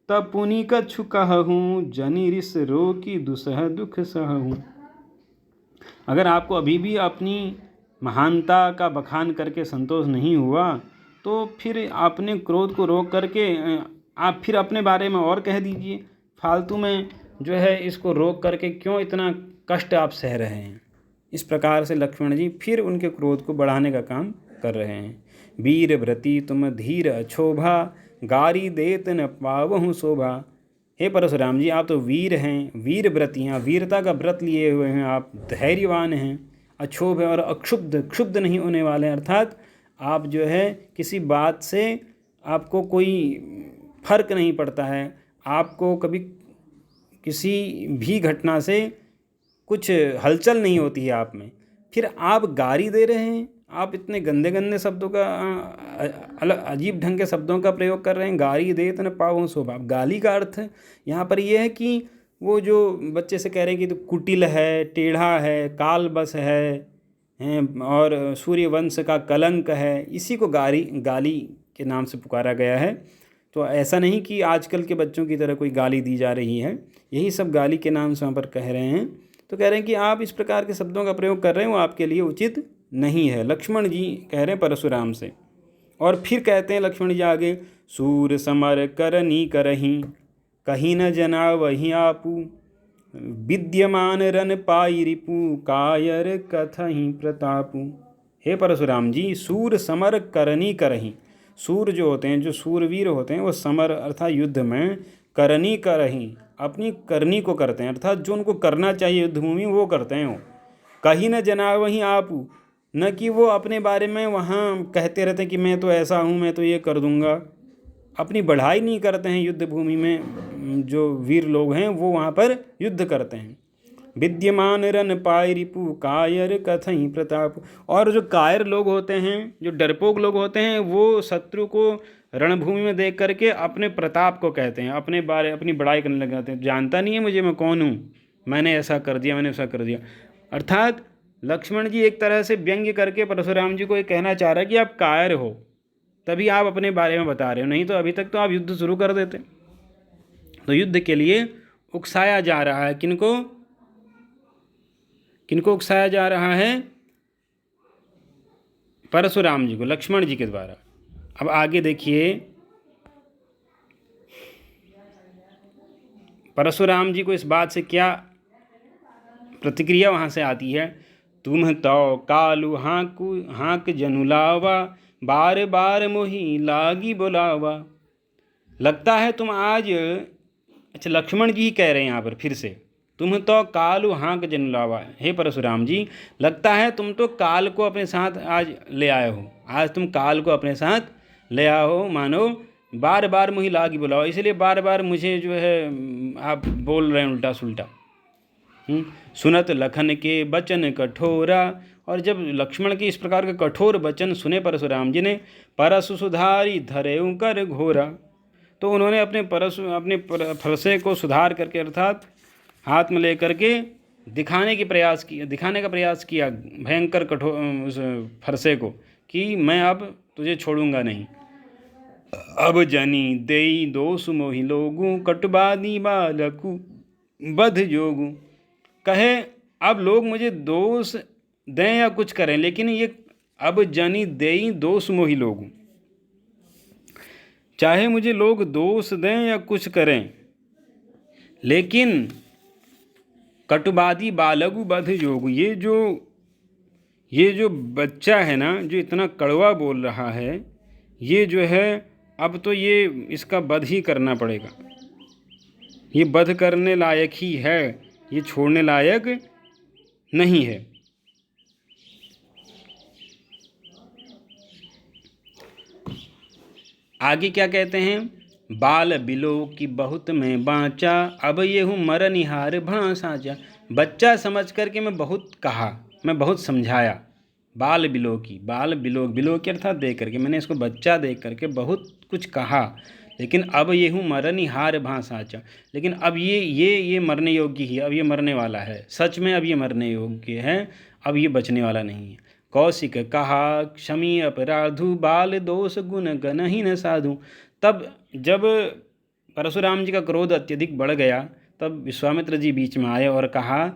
तब पुनि कछु कहूँ, जनि रिस रोकी दुसह दुख सहूँ। अगर आपको अभी भी अपनी महानता का बखान करके संतोष नहीं हुआ, तो फिर अपने क्रोध को रोक करके आप फिर अपने बारे में और कह दीजिए। फालतू में जो है इसको रोक करके क्यों इतना कष्ट आप सह रहे हैं। इस प्रकार से लक्ष्मण जी फिर उनके क्रोध को बढ़ाने का काम कर रहे हैं। वीर व्रती तुम धीर अछोभा, गारी देत न पावहु शोभा। हे परशुराम जी, आप तो वीर हैं, वीर व्रती हैं, वीरता का व्रत लिए हुए हैं, आप धैर्यवान हैं, अक्षोभ और अक्षुब्ध क्षुब्ध नहीं होने वाले हैं। अर्थात आप जो है किसी बात से आपको कोई फर्क नहीं पड़ता है, आपको कभी किसी भी घटना से कुछ हलचल नहीं होती है आप में। फिर आप गारी दे रहे हैं, आप इतने गंदे गंदे शब्दों का अजीब ढंग के शब्दों का प्रयोग कर रहे हैं। गारी दे तो न पाओ शोभा। गाली का अर्थ यहाँ पर यह है कि वो जो बच्चे से कह रहे हैं कि तो कुटिल है, टेढ़ा है, काल बस है और सूर्यवंश का कलंक है, इसी को गाली के नाम से पुकारा गया है। तो ऐसा नहीं कि आजकल के बच्चों की तरह कोई गाली दी जा रही है, यही सब गाली के नाम से वहाँ पर कह रहे हैं। तो कह रहे हैं कि आप इस प्रकार के शब्दों का प्रयोग कर रहे हैं, वो आपके लिए उचित नहीं है। लक्ष्मण जी कह रहे हैं परशुराम से। और फिर कहते हैं लक्ष्मण जी आगे, सूर समर करनी करही, कहीं न जना वही आपू, विद्यमान रन पाई रिपु, कायर कथहि प्रतापु। हे परशुराम जी, सूर समर करनी करही। सूर जो होते हैं, जो सूरवीर होते हैं, वो समर अर्थात युद्ध में, करनी करही अपनी करनी को करते हैं, अर्थात जो उनको करना चाहिए युद्धभूमि वो करते हैं। वो कहीं न जना वहीं आपू, न कि वो अपने बारे में वहाँ कहते रहते हैं कि मैं तो ऐसा हूँ, मैं तो ये कर दूँगा। अपनी बढ़ाई नहीं करते हैं युद्ध भूमि में। जो वीर लोग हैं वो वहाँ पर युद्ध करते हैं। विद्यमान रन पाई रिपु, कायर कथहि प्रताप। और जो कायर लोग होते हैं, जो डरपोक लोग होते हैं, वो शत्रु को रणभूमि में देख करके अपने प्रताप को कहते हैं, अपनी बड़ाई करने लग जाते हैं। जानता नहीं है मुझे, मैं कौन हूँ, मैंने ऐसा कर दिया, मैंने ऐसा कर दिया। अर्थात लक्ष्मण जी एक तरह से व्यंग्य करके परशुराम जी को ये कहना चाह रहा है कि आप कायर हो, तभी आप अपने बारे में बता रहे हो, नहीं तो अभी तक तो आप युद्ध शुरू कर देते। तो युद्ध के लिए उकसाया जा रहा है। किनको उकसाया जा रहा है? परशुराम जी को, लक्ष्मण जी के द्वारा। अब आगे देखिए, परशुराम जी को इस बात से क्या प्रतिक्रिया वहाँ से आती है। तुम तो कालू हाँक जनुलावा, बार बार मोही लागी बुलावा। लगता है तुम आज, अच्छा लक्ष्मण जी ही कह रहे हैं यहाँ पर फिर से, तुम तो कालू हाँक जनुलावा। हे परशुराम जी, लगता है तुम तो काल को अपने साथ आज ले आए हो, आज तुम काल को अपने साथ ले आए हो, मानो बार बार मुझे लागी बुलाओ, इसलिए बार बार मुझे जो है आप बोल रहे हैं उल्टा सुल्टा। सुनत लखन के बचन कठोरा। और जब लक्ष्मण के इस प्रकार के कठोर वचन सुने परशुराम जी ने, परशु सुधारी धरे कर घोरा, तो उन्होंने अपने फरसे को सुधार करके अर्थात हाथ में लेकर के दिखाने का प्रयास किया भयंकर कठोर उस फरसे को, कि मैं अब तुझे छोड़ूंगा नहीं। अब जनी देई दोष मोहि लोगू, कटुबादी बालकु बध जोगू। कहे अब लोग मुझे दोष दें या कुछ करें, लेकिन ये अब जनी देई दोष मोहि लोगू, चाहे मुझे लोग दोष दें या कुछ करें, लेकिन कटुबादी बालगु बध जोगु, ये जो बच्चा है ना, जो इतना कड़वा बोल रहा है, ये जो है अब तो ये इसका वध ही करना पड़ेगा। ये वध करने लायक ही है, ये छोड़ने लायक नहीं है। आगे क्या कहते हैं, बाल बिलो की बहुत मैं बाँचा, अब ये हूँ मरनिहार भांसा। बच्चा समझ करके मैं बहुत कहा, मैं बहुत समझाया। बाल बिलो की अर्थात देख करके, मैंने इसको बच्चा देख करके बहुत कुछ कहा, लेकिन अब ये हूँ मरनिहार भांसाचा, लेकिन अब ये मरने योग्य ही, अब ये मरने वाला है, सच में अब ये मरने योग्य है, अब ये बचने वाला नहीं है। कौशिक कहा क्षमी अपराधु, बाल दोष गुण गनहि न साधु। तब जब परशुराम जी का क्रोध अत्यधिक बढ़ गया, तब विश्वामित्र जी बीच में आए और कहा,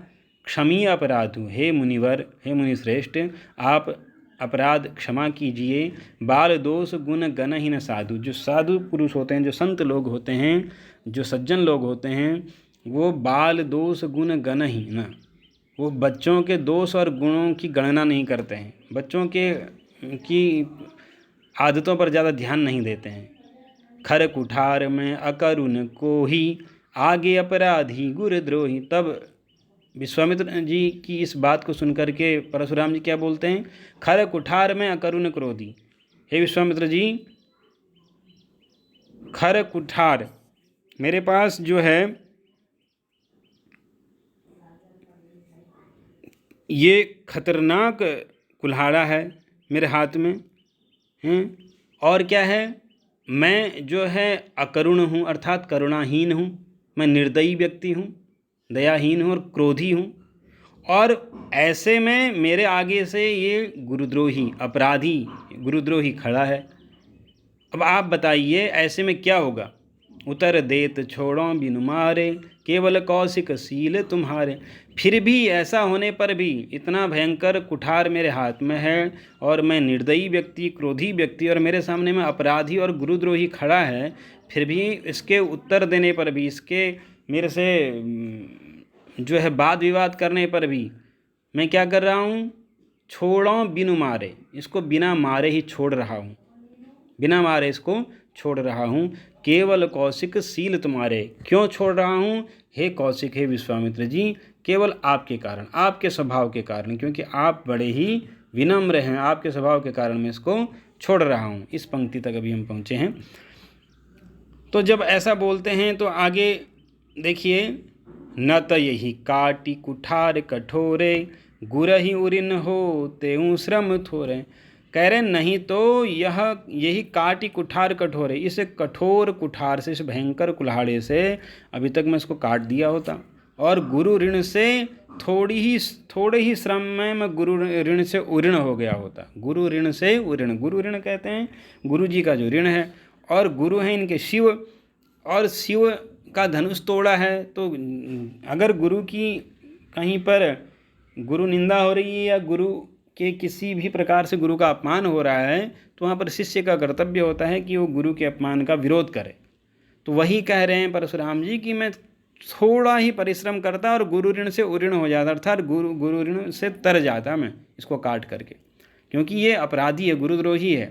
क्षमी अपराधु, हे मुनिवर, हे मुनिश्रेष्ठ, आप अपराध क्षमा कीजिए। बाल दोष गुण गणहीन साधु, जो साधु पुरुष होते हैं, जो संत लोग होते हैं, जो सज्जन लोग होते हैं, वो बाल दोष गुण गणहीन, वो बच्चों के दोष और गुणों की गणना नहीं करते हैं, बच्चों के की आदतों पर ज़्यादा ध्यान नहीं देते हैं। खर कुठार में अकरुण को ही, आगे अपराधी गुरुद्रोही। तब विश्वामित्र जी की इस बात को सुनकर के परशुराम जी क्या बोलते हैं, खर कुठार में अकरुण क्रोधी। हे विश्वामित्र जी, खर कुठार, मेरे पास जो है ये खतरनाक कुल्हाड़ा है मेरे हाथ में हैं, और क्या है, मैं जो है अकरुण हूँ, अर्थात करुणाहीन हूँ, मैं निर्दयी व्यक्ति हूँ, दयाहीन हूँ और क्रोधी हूँ। और ऐसे में मेरे आगे से ये गुरुद्रोही, अपराधी गुरुद्रोही खड़ा है। अब आप बताइए ऐसे में क्या होगा। उतर देत छोड़ो बिनु मारे, केवल कौशिक सील तुम्हारे। फिर भी ऐसा होने पर भी, इतना भयंकर कुठार मेरे हाथ में है और मैं निर्दयी व्यक्ति, क्रोधी व्यक्ति, और मेरे सामने में अपराधी और गुरुद्रोही खड़ा है, फिर भी इसके उत्तर देने पर भी, इसके मेरे से जो है वाद विवाद करने पर भी मैं क्या कर रहा हूँ, छोड़ो बिनु मारे, इसको बिना मारे ही छोड़ रहा हूँ, बिना मारे इसको छोड़ रहा हूँ। केवल कौशिक सील तुम्हारे, क्यों छोड़ रहा हूँ, हे कौशिक, हे विश्वामित्र जी, केवल आपके कारण, आपके स्वभाव के कारण, क्योंकि आप बड़े ही विनम्र हैं, आपके स्वभाव के कारण मैं इसको छोड़ रहा हूँ। इस पंक्ति तक अभी हम पहुँचे हैं। तो जब ऐसा बोलते हैं तो आगे देखिए, न त यही काटी कुठार कठोरे, गुरहि उरिन हो तेऊ श्रम थोरे। कह रहे नहीं तो यही काटी कुठार कठोरे, इस कठोर कुठार से, इस भयंकर कुल्हाड़े से अभी तक मैं इसको काट दिया होता, और गुरु ऋण से थोड़े ही श्रम में मैं गुरु ऋण से उऋण हो गया होता। गुरु ऋण से उऋण, गुरु ऋण कहते हैं गुरु जी का जो ऋण है, और गुरु हैं इनके शिव, और शिव का धनुष तोड़ा है। तो अगर गुरु की कहीं पर गुरु निंदा हो रही है या गुरु के किसी भी प्रकार से गुरु का अपमान हो रहा है, तो वहाँ पर शिष्य का कर्तव्य होता है कि वो गुरु के अपमान का विरोध करे। तो वही कह रहे हैं परशुराम जी कि मैं थोड़ा ही परिश्रम करता और गुरु ऋण से उऋण हो जाता, अर्थात गुरु ऋण से तर जाता मैं इसको काट करके, क्योंकि ये अपराधी है, गुरुद्रोही है।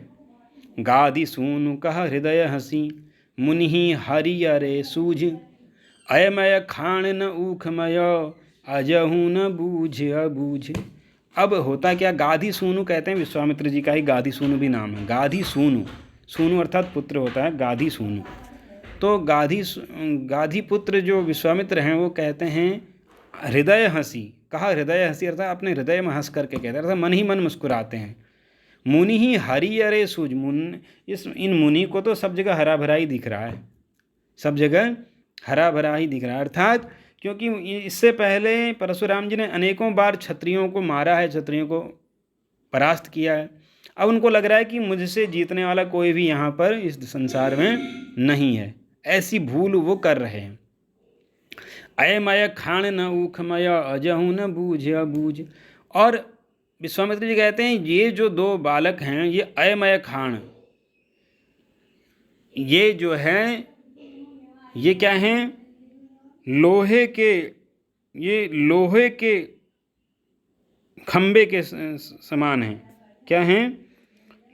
गादि सूनु कह हृदय हंसी, मुनि हरि अरे सूझ, अयमय खान न ऊखमय, अजहू न बूझ अबूझ। अब होता क्या, गाधी सूनु कहते हैं, विश्वामित्र जी का ही गाधी सूनु भी नाम है। गाधी सूनु, सूनु अर्थात पुत्र होता है, गाधी सूनु। तो गाधी पुत्र जो विश्वामित्र हैं वो कहते हैं हृदय हंसी, कहा हृदय हंसी, अर्थात अपने हृदय में हंस करके कहते हैं, अर्थात मन ही मन मुस्कुराते हैं। मुनि ही हरि अरे सूझ, इन मुनि को तो सब जगह हरा भरा ही दिख रहा है, सब जगह हरा भरा ही दिख रहा है। अर्थात क्योंकि इससे पहले परशुराम जी ने अनेकों बार क्षत्रियों को मारा है, क्षत्रियों को परास्त किया है। अब उनको लग रहा है कि मुझसे जीतने वाला कोई भी यहाँ पर इस संसार में नहीं है, ऐसी भूल वो कर रहे हैं। अयमय खान न ऊखमय, अजहू न बूझ अबूझ। और विश्वामित्र जी कहते हैं ये जो दो बालक हैं, ये अयमय खान, ये जो है ये क्या हैं, लोहे के खंबे के समान हैं। क्या हैं,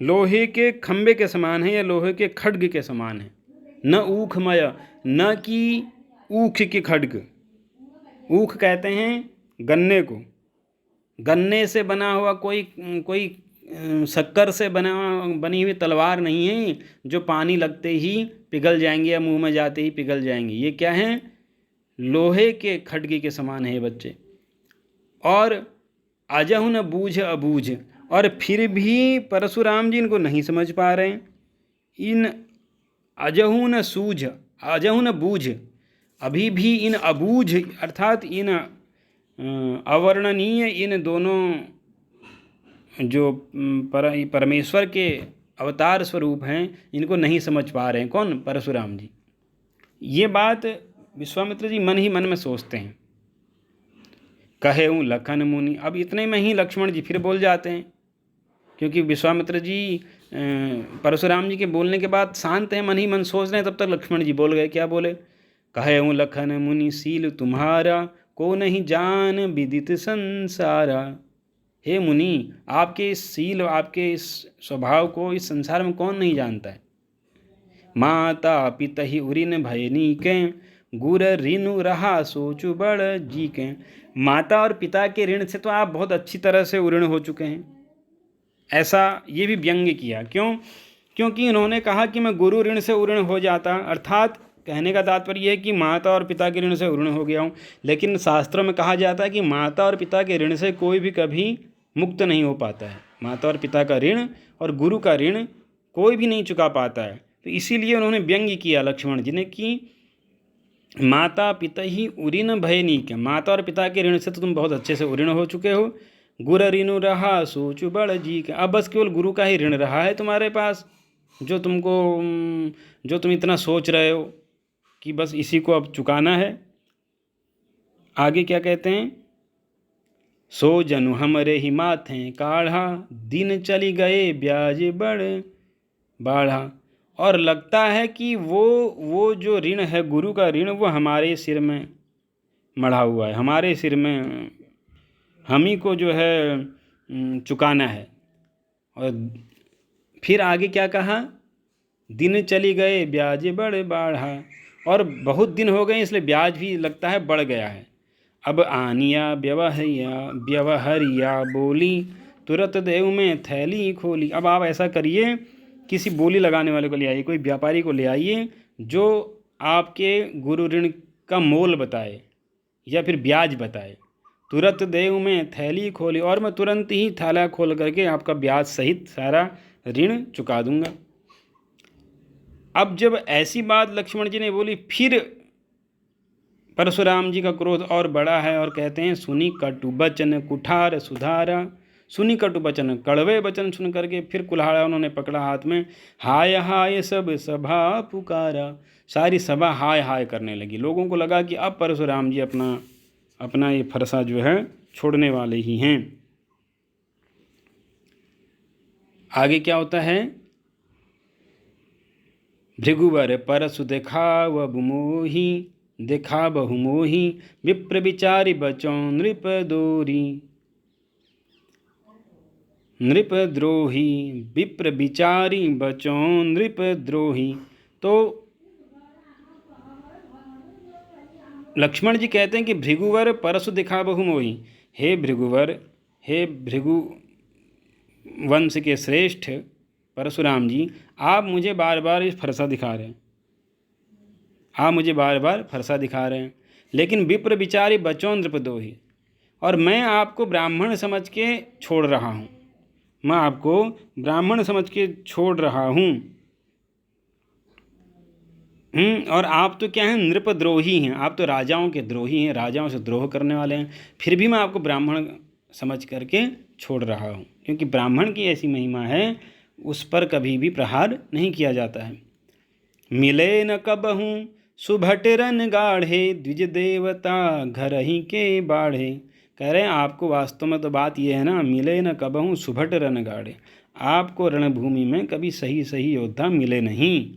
लोहे के खंबे के समान हैं या लोहे के खड्ग के समान हैं। न ऊखमय, न कि ऊख के खड्ग, ऊख कहते हैं गन्ने को, गन्ने से बना हुआ कोई शक्कर से बनी हुई तलवार नहीं है जो पानी लगते ही पिघल जाएंगे या मुंह में जाते ही पिघल जाएंगे। ये क्या हैं, लोहे के खड्ग के समान है बच्चे। और अजहू न बूझ अबूझ, और फिर भी परशुराम जी इनको नहीं समझ पा रहे हैं। इन अजहू न सूझ, अजहू न बूझ, अभी भी इन अबूझ अर्थात इन अवर्णनीय, इन दोनों जो परमेश्वर के अवतार स्वरूप हैं, इनको नहीं समझ पा रहे हैं। कौन, परशुराम जी। ये बात विश्वामित्र जी मन ही मन में सोचते हैं। कहेऊँ लखन मुनि, अब इतने में ही लक्ष्मण जी फिर बोल जाते हैं, क्योंकि विश्वामित्र जी परशुराम जी के बोलने के बाद शांत हैं, मन ही मन सोच रहे हैं, तब तक लक्ष्मण जी बोल गए। क्या बोले? कहेऊँ लखन मुनि सील तुम्हारा, को नहीं जान विदित संसारा। हे मुनि, आपके इस सील, आपके इस स्वभाव को इस संसार में कौन नहीं जानता है। माता पिता ही उरिन भयनी के, गुर ऋनु रहा सोचु बड़ जी के। माता और पिता के ऋण से तो आप बहुत अच्छी तरह से उऋण हो चुके हैं, ऐसा ये भी व्यंग्य किया। क्यों? क्योंकि इन्होंने कहा कि मैं गुरु ऋण से उऋण हो जाता, अर्थात कहने का तात्पर्य यह है कि माता और पिता के ऋण से उऋण हो गया हूँ। लेकिन शास्त्रों में कहा जाता है कि माता और पिता के ऋण से कोई भी कभी मुक्त नहीं हो पाता है। माता और पिता का ऋण और गुरु का ऋण कोई भी नहीं चुका पाता है। तो इसीलिए उन्होंने व्यंग्य किया लक्ष्मण जी ने कि माता पिता ही उऋण भयनीक, माता और पिता के ऋण से तो तुम बहुत अच्छे से उऋण हो चुके हो। गुर ऋणु रहा सोचु बड़ जी के, अब बस केवल गुरु का ही ऋण रहा है तुम्हारे पास, जो तुम इतना सोच रहे हो कि बस इसी को अब चुकाना है। आगे क्या कहते हैं? सो जनु हमरे ही माथे काढ़ा, दिन चली गए ब्याज बड़ बाढ़ा। और लगता है कि वो जो ऋण है, गुरु का ऋण, वो हमारे सिर में मढ़ा हुआ है, हमारे सिर में हम ही को जो है चुकाना है। और फिर आगे क्या कहा? दिन चली गए ब्याज बढ़ बाढ़ा, और बहुत दिन हो गए इसलिए ब्याज भी लगता है बढ़ गया है। अब आनिया व्यवहरिया बोली, तुरंत देव में थैली खोली। अब आप ऐसा करिए, किसी बोली लगाने वाले को ले आइए, कोई व्यापारी को ले आइए जो आपके गुरु ऋण का मोल बताए या फिर ब्याज बताए। तुरंत देव में थैली खोली, और मैं तुरंत ही थैला खोल करके आपका ब्याज सहित सारा ऋण चुका दूंगा। अब जब ऐसी बात लक्ष्मण जी ने बोली, फिर परशुराम जी का क्रोध और बड़ा है और कहते हैं सुनी कटु बचन कुठार सुधारा। सुनी कटु वचन, कड़वे वचन सुन करके फिर कुल्हाड़ा उन्होंने पकड़ा हाथ में। हाय हाय सब सभा पुकारा, सारी सभा हाय हाय करने लगी। लोगों को लगा कि अब परशुराम जी अपना ये फरसा जो है छोड़ने वाले ही हैं। आगे क्या होता है? भृगुवर परसु देखा बहुमोही, विप्र विचारी बचो नृप द्रोही, विप्र विचारी बचो नृप द्रोही। तो लक्ष्मण जी कहते हैं कि भृगुवर परसु दिखा बहुमोही, हे भृगुवर, हे भृगु वंश के श्रेष्ठ परशुराम जी, आप मुझे बार बार इस फरसा दिखा रहे हैं, आप मुझे बार बार फरसा दिखा रहे हैं, लेकिन विप्र विचारी बचो नृपद्रोही, और मैं आपको ब्राह्मण समझ के छोड़ रहा हूँ, मैं आपको ब्राह्मण समझ के छोड़ रहा हूँ। और आप तो क्या हैं? नृपद्रोही हैं, आप तो राजाओं के द्रोही हैं, राजाओं से द्रोह करने वाले हैं। फिर भी मैं आपको ब्राह्मण समझ करके छोड़ रहा हूँ, क्योंकि ब्राह्मण की ऐसी महिमा है, उस पर कभी भी प्रहार नहीं किया जाता है। मिले न कबहूँ सुभट रन गाढ़े, द्विज देवता घर ही के बाढ़े। कह रहे हैं आपको वास्तव में तो बात यह है ना, मिले न कबहूँ सुभट रन गाढ़े, आपको रणभूमि में कभी सही योद्धा मिले नहीं।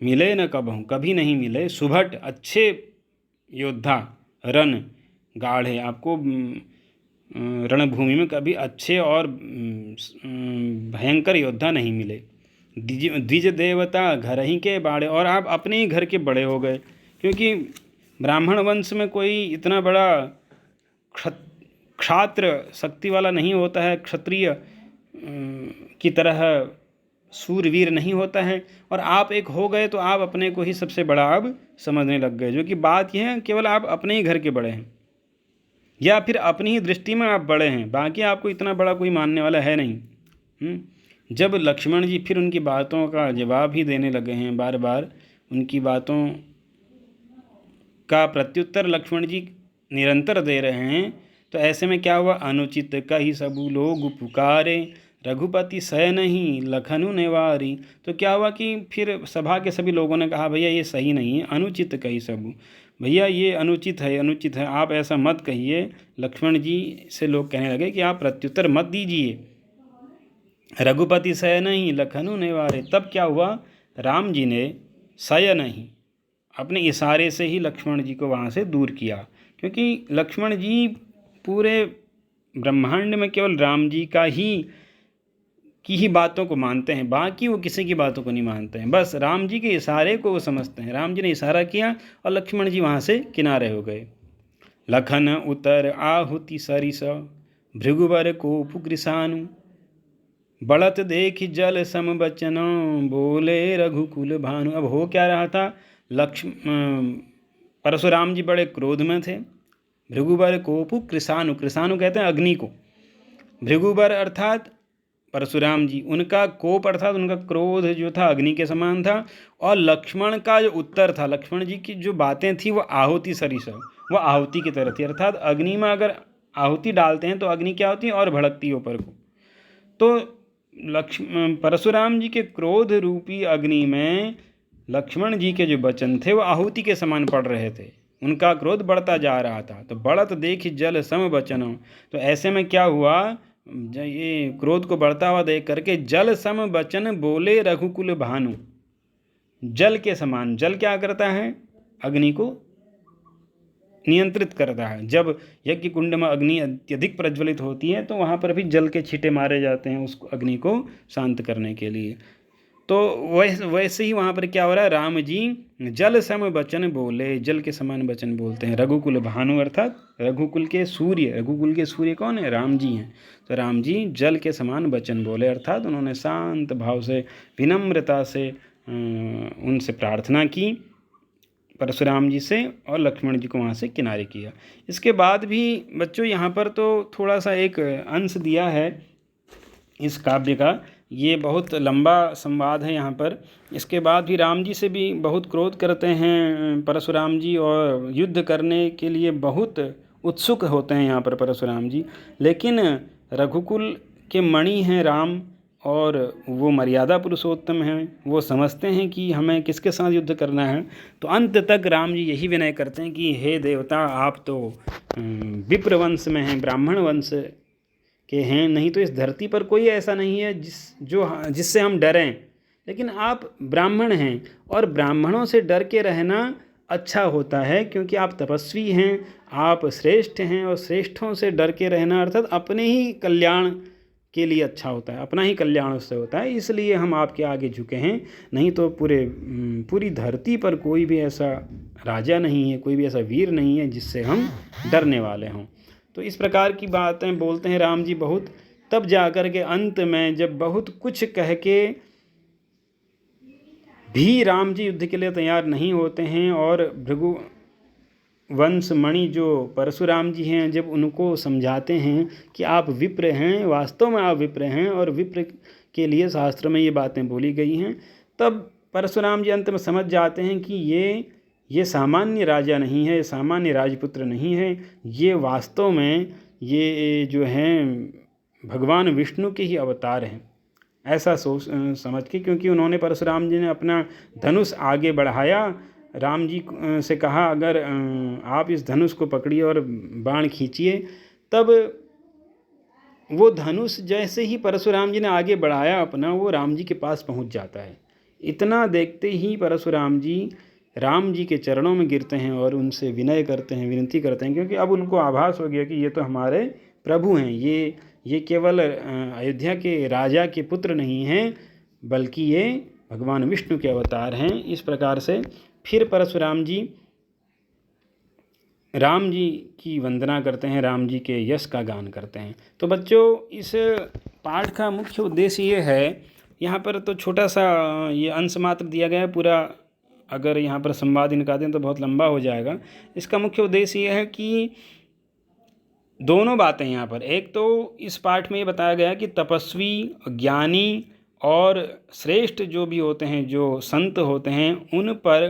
मिले न कबहूँ, कभी नहीं मिले, सुभट अच्छे योद्धा, रण गाढ़े, आपको रणभूमि में कभी अच्छे और भयंकर योद्धा नहीं मिले। द्विज देवता घर ही के बाड़े, और आप अपने ही घर के बड़े हो गए, क्योंकि ब्राह्मण वंश में कोई इतना बड़ा क्षात्र शक्ति वाला नहीं होता है, क्षत्रिय की तरह सूरवीर नहीं होता है, और आप एक हो गए तो आप अपने को ही सबसे बड़ा अब समझने लग गए। जो कि बात यह है, केवल आप अपने ही घर के बड़े हैं, या फिर अपनी ही दृष्टि में आप बड़े हैं, बाकी आपको इतना बड़ा कोई मानने वाला है नहीं। जब लक्ष्मण जी फिर उनकी बातों का जवाब ही देने लगे हैं, बार बार उनकी बातों का प्रत्युत्तर लक्ष्मण जी निरंतर दे रहे हैं, तो ऐसे में क्या हुआ? अनुचित कही सबू लोग पुकारे, रघुपति सह नहीं लखनु नेवारी। तो क्या हुआ कि फिर सभा के सभी लोगों ने कहा भैया ये सही नहीं है, अनुचित कही सब, भैया ये अनुचित है, अनुचित है, आप ऐसा मत कहिए। लक्ष्मण जी से लोग कहने लगे कि आप प्रत्युत्तर मत दीजिए, रघुपति सह नहीं लखनु नेवारे। तब क्या हुआ, राम जी ने सय नहीं अपने इशारे से ही लक्ष्मण जी को वहाँ से दूर किया, क्योंकि लक्ष्मण जी पूरे ब्रह्मांड में केवल राम जी की ही बातों को मानते हैं, बाकी वो किसी की बातों को नहीं मानते हैं, बस राम जी के इशारे को वो समझते हैं। राम जी ने इशारा किया और लक्ष्मण जी वहाँ से किनारे हो गए। लखन उतर आहुति सरिस भृगुवर कोप कृसानु, बढ़त देख जल सम बचन बोले रघुकुल भानु। अब हो क्या रहा था, परशुराम जी बड़े क्रोध में थे। भृगुवर कोप कृसानु, कृसानु कहते हैं अग्नि को, भृगुवर अर्थात परशुराम जी, उनका कोप अर्थात उनका क्रोध जो था अग्नि के समान था। और लक्ष्मण का जो उत्तर था, लक्ष्मण जी की जो बातें थी वो आहुति सरिस, वो आहुति की तरह थी। अर्थात अग्नि में अगर आहुति डालते हैं तो अग्नि क्या होती है, और भड़कती है ऊपर को। तो परशुराम जी के क्रोध रूपी अग्नि में लक्ष्मण जी के जो वचन थे वो आहुति के समान पड़ रहे थे, उनका क्रोध बढ़ता जा रहा था। तो बढ़त देख जल सम बचन, तो ऐसे में क्या हुआ, ये क्रोध को बढ़ता हुआ देख करके जल सम बचन बोले रघुकुल भानु, जल के समान, जल क्या करता है, अग्नि को नियंत्रित करता है। जब यज्ञ कुंड में अग्नि अत्यधिक प्रज्वलित होती है तो वहाँ पर भी जल के छींटे मारे जाते हैं उस अग्नि को शांत करने के लिए। तो वैसे ही वहाँ पर क्या हो रहा है, राम जी जल सम वचन बोले, जल के समान वचन बोलते हैं। रघुकुल भानु अर्थात रघुकुल के सूर्य, रघुकुल के सूर्य कौन है, राम जी हैं। तो राम जी जल के समान वचन बोले, अर्थात उन्होंने शांत भाव से विनम्रता से उनसे प्रार्थना की परशुराम जी से, और लक्ष्मण जी को वहाँ से किनारे किया। इसके बाद भी बच्चों यहाँ पर तो थोड़ा सा एक अंश दिया है इस काव्य का, ये बहुत लंबा संवाद है यहाँ पर। इसके बाद भी राम जी से भी बहुत क्रोध करते हैं परशुराम जी, और युद्ध करने के लिए बहुत उत्सुक होते हैं यहाँ पर परशुराम जी। लेकिन रघुकुल के मणि हैं राम, और वो मर्यादा पुरुषोत्तम हैं, वो समझते हैं कि हमें किसके साथ युद्ध करना है। तो अंत तक राम जी यही विनय करते हैं कि हे देवता, आप तो विप्र वंश में हैं, ब्राह्मण वंश के हैं, नहीं तो इस धरती पर कोई ऐसा नहीं है जिससे हम डरें, लेकिन आप ब्राह्मण हैं, और ब्राह्मणों से डर के रहना अच्छा होता है, क्योंकि आप तपस्वी हैं, आप श्रेष्ठ हैं, और श्रेष्ठों से डर के रहना अर्थात अपने ही कल्याण के लिए अच्छा होता है, अपना ही कल्याण उससे होता है, इसलिए हम आपके आगे झुके हैं। नहीं तो पूरी धरती पर कोई भी ऐसा राजा नहीं है, कोई भी ऐसा वीर नहीं है जिससे हम डरने वाले हों। तो इस प्रकार की बातें बोलते हैं राम जी बहुत। तब जाकर के अंत में जब बहुत कुछ कह के भी राम जी युद्ध के लिए तैयार नहीं होते हैं, और भृगु वंश मणि जो परशुराम जी हैं जब उनको समझाते हैं कि आप विप्र हैं, वास्तव में आप विप्र हैं, और विप्र के लिए शास्त्र में ये बातें बोली गई हैं, तब परशुराम जी अंत में समझ जाते हैं कि ये सामान्य राजा नहीं है, सामान्य राजपुत्र नहीं है, ये वास्तव में ये जो हैं भगवान विष्णु के ही अवतार हैं, ऐसा सोच समझ के। क्योंकि उन्होंने परशुराम जी ने अपना धनुष आगे बढ़ाया, राम जी से कहा अगर आप इस धनुष को पकड़िए और बाण खींचिए, तब वो धनुष जैसे ही परशुराम जी ने आगे बढ़ाया अपना, वो राम जी के पास पहुंच जाता है। इतना देखते ही परशुराम जी राम जी के चरणों में गिरते हैं और उनसे विनय करते हैं, विनती करते हैं, क्योंकि अब उनको आभास हो गया कि ये तो हमारे प्रभु हैं, ये केवल अयोध्या के राजा के पुत्र नहीं हैं, बल्कि ये भगवान विष्णु के अवतार हैं। इस प्रकार से फिर परशुराम जी राम जी की वंदना करते हैं, राम जी के यश का गान करते हैं। तो बच्चों, इस पाठ का मुख्य उद्देश्य ये है, यहाँ पर तो छोटा सा ये अंश मात्र दिया गया है, पूरा अगर यहाँ पर संवाद इनका दें तो बहुत लंबा हो जाएगा। इसका मुख्य उद्देश्य ये है कि दोनों बातें यहाँ पर, एक तो इस पाठ में ये बताया गया कि तपस्वी, ज्ञानी और श्रेष्ठ जो भी होते हैं, जो संत होते हैं, उन पर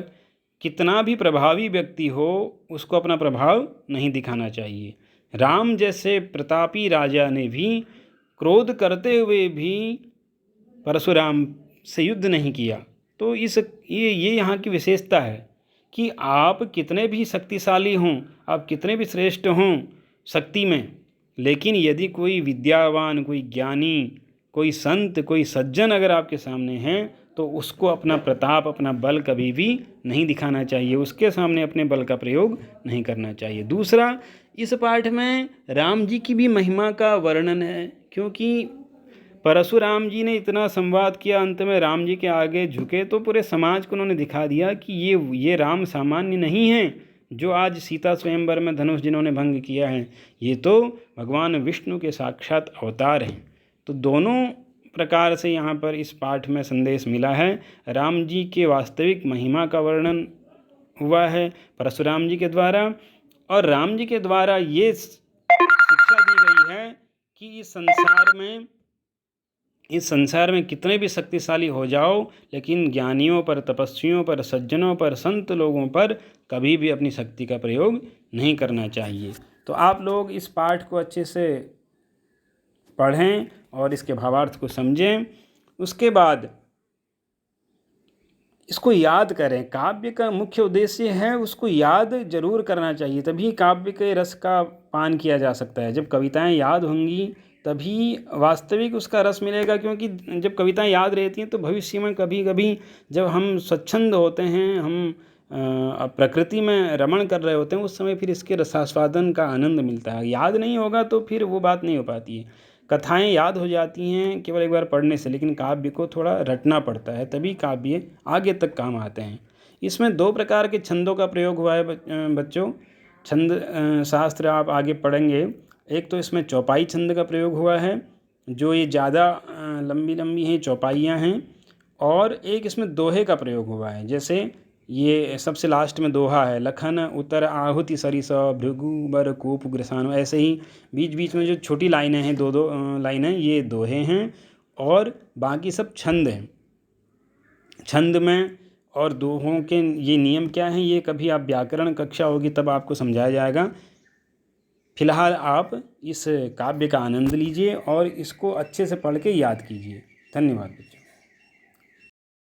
कितना भी प्रभावी व्यक्ति हो उसको अपना प्रभाव नहीं दिखाना चाहिए। राम जैसे प्रतापी राजा ने भी क्रोध करते हुए भी परशुराम से युद्ध नहीं किया। तो ये यहाँ की विशेषता है कि आप कितने भी शक्तिशाली हों, आप कितने भी श्रेष्ठ हों शक्ति में, लेकिन यदि कोई विद्यावान, कोई ज्ञानी, कोई संत, कोई सज्जन अगर आपके सामने हैं तो उसको अपना प्रताप, अपना बल कभी भी नहीं दिखाना चाहिए, उसके सामने अपने बल का प्रयोग नहीं करना चाहिए। दूसरा, इस पाठ में राम जी की भी महिमा का वर्णन है, क्योंकि परशुराम जी ने इतना संवाद किया, अंत में राम जी के आगे झुके तो पूरे समाज को उन्होंने दिखा दिया कि ये राम सामान्य नहीं हैं जो आज सीता स्वयंवर में धनुष जिन्होंने भंग किया है, ये तो भगवान विष्णु के साक्षात अवतार हैं। तो दोनों प्रकार से यहाँ पर इस पाठ में संदेश मिला है। राम जी के वास्तविक महिमा का वर्णन हुआ है परशुराम जी के द्वारा, और राम जी के द्वारा ये शिक्षा दी गई है कि इस संसार में कितने भी शक्तिशाली हो जाओ, लेकिन ज्ञानियों पर, तपस्वियों पर, सज्जनों पर, संत लोगों पर कभी भी अपनी शक्ति का प्रयोग नहीं करना चाहिए। तो आप लोग इस पाठ को अच्छे से पढ़ें और इसके भावार्थ को समझें, उसके बाद इसको याद करें। काव्य का मुख्य उद्देश्य है उसको याद जरूर करना चाहिए, तभी काव्य के रस का पान किया जा सकता है। जब कविताएं याद होंगी तभी वास्तविक उसका रस मिलेगा, क्योंकि जब कविताएं याद रहती हैं तो भविष्य में कभी कभी जब हम स्वच्छंद होते हैं, हम प्रकृति में रमण कर रहे होते हैं, उस समय फिर इसके रसास्वादन का आनंद मिलता है। याद नहीं होगा तो फिर वो बात नहीं हो पाती है। कथाएं याद हो जाती हैं केवल एक बार पढ़ने से, लेकिन काव्य को थोड़ा रटना पड़ता है, तभी काव्य आगे तक काम आते हैं। इसमें 2 प्रकार के छंदों का प्रयोग हुआ है बच्चों। छंद शास्त्र आप आगे पढ़ेंगे। एक तो इसमें चौपाई छंद का प्रयोग हुआ है, जो ये ज़्यादा लंबी लंबी हैं, चौपाइयाँ हैं, और एक इसमें दोहे का प्रयोग हुआ है। जैसे ये सबसे लास्ट में दोहा है, लखन उतर आहुति सरिस भृगु बर कूप ग्रसानो। ऐसे ही बीच बीच में जो छोटी लाइनें हैं, 2-2 लाइनें, ये दोहे हैं, और बाकी सब छंद हैं। छंद में और दोहों के ये नियम क्या हैं, ये कभी आप व्याकरण कक्षा होगी तब आपको समझाया जाएगा। फिलहाल आप इस काव्य का आनंद लीजिए और इसको अच्छे से पढ़ के याद कीजिए। धन्यवाद बच्चों।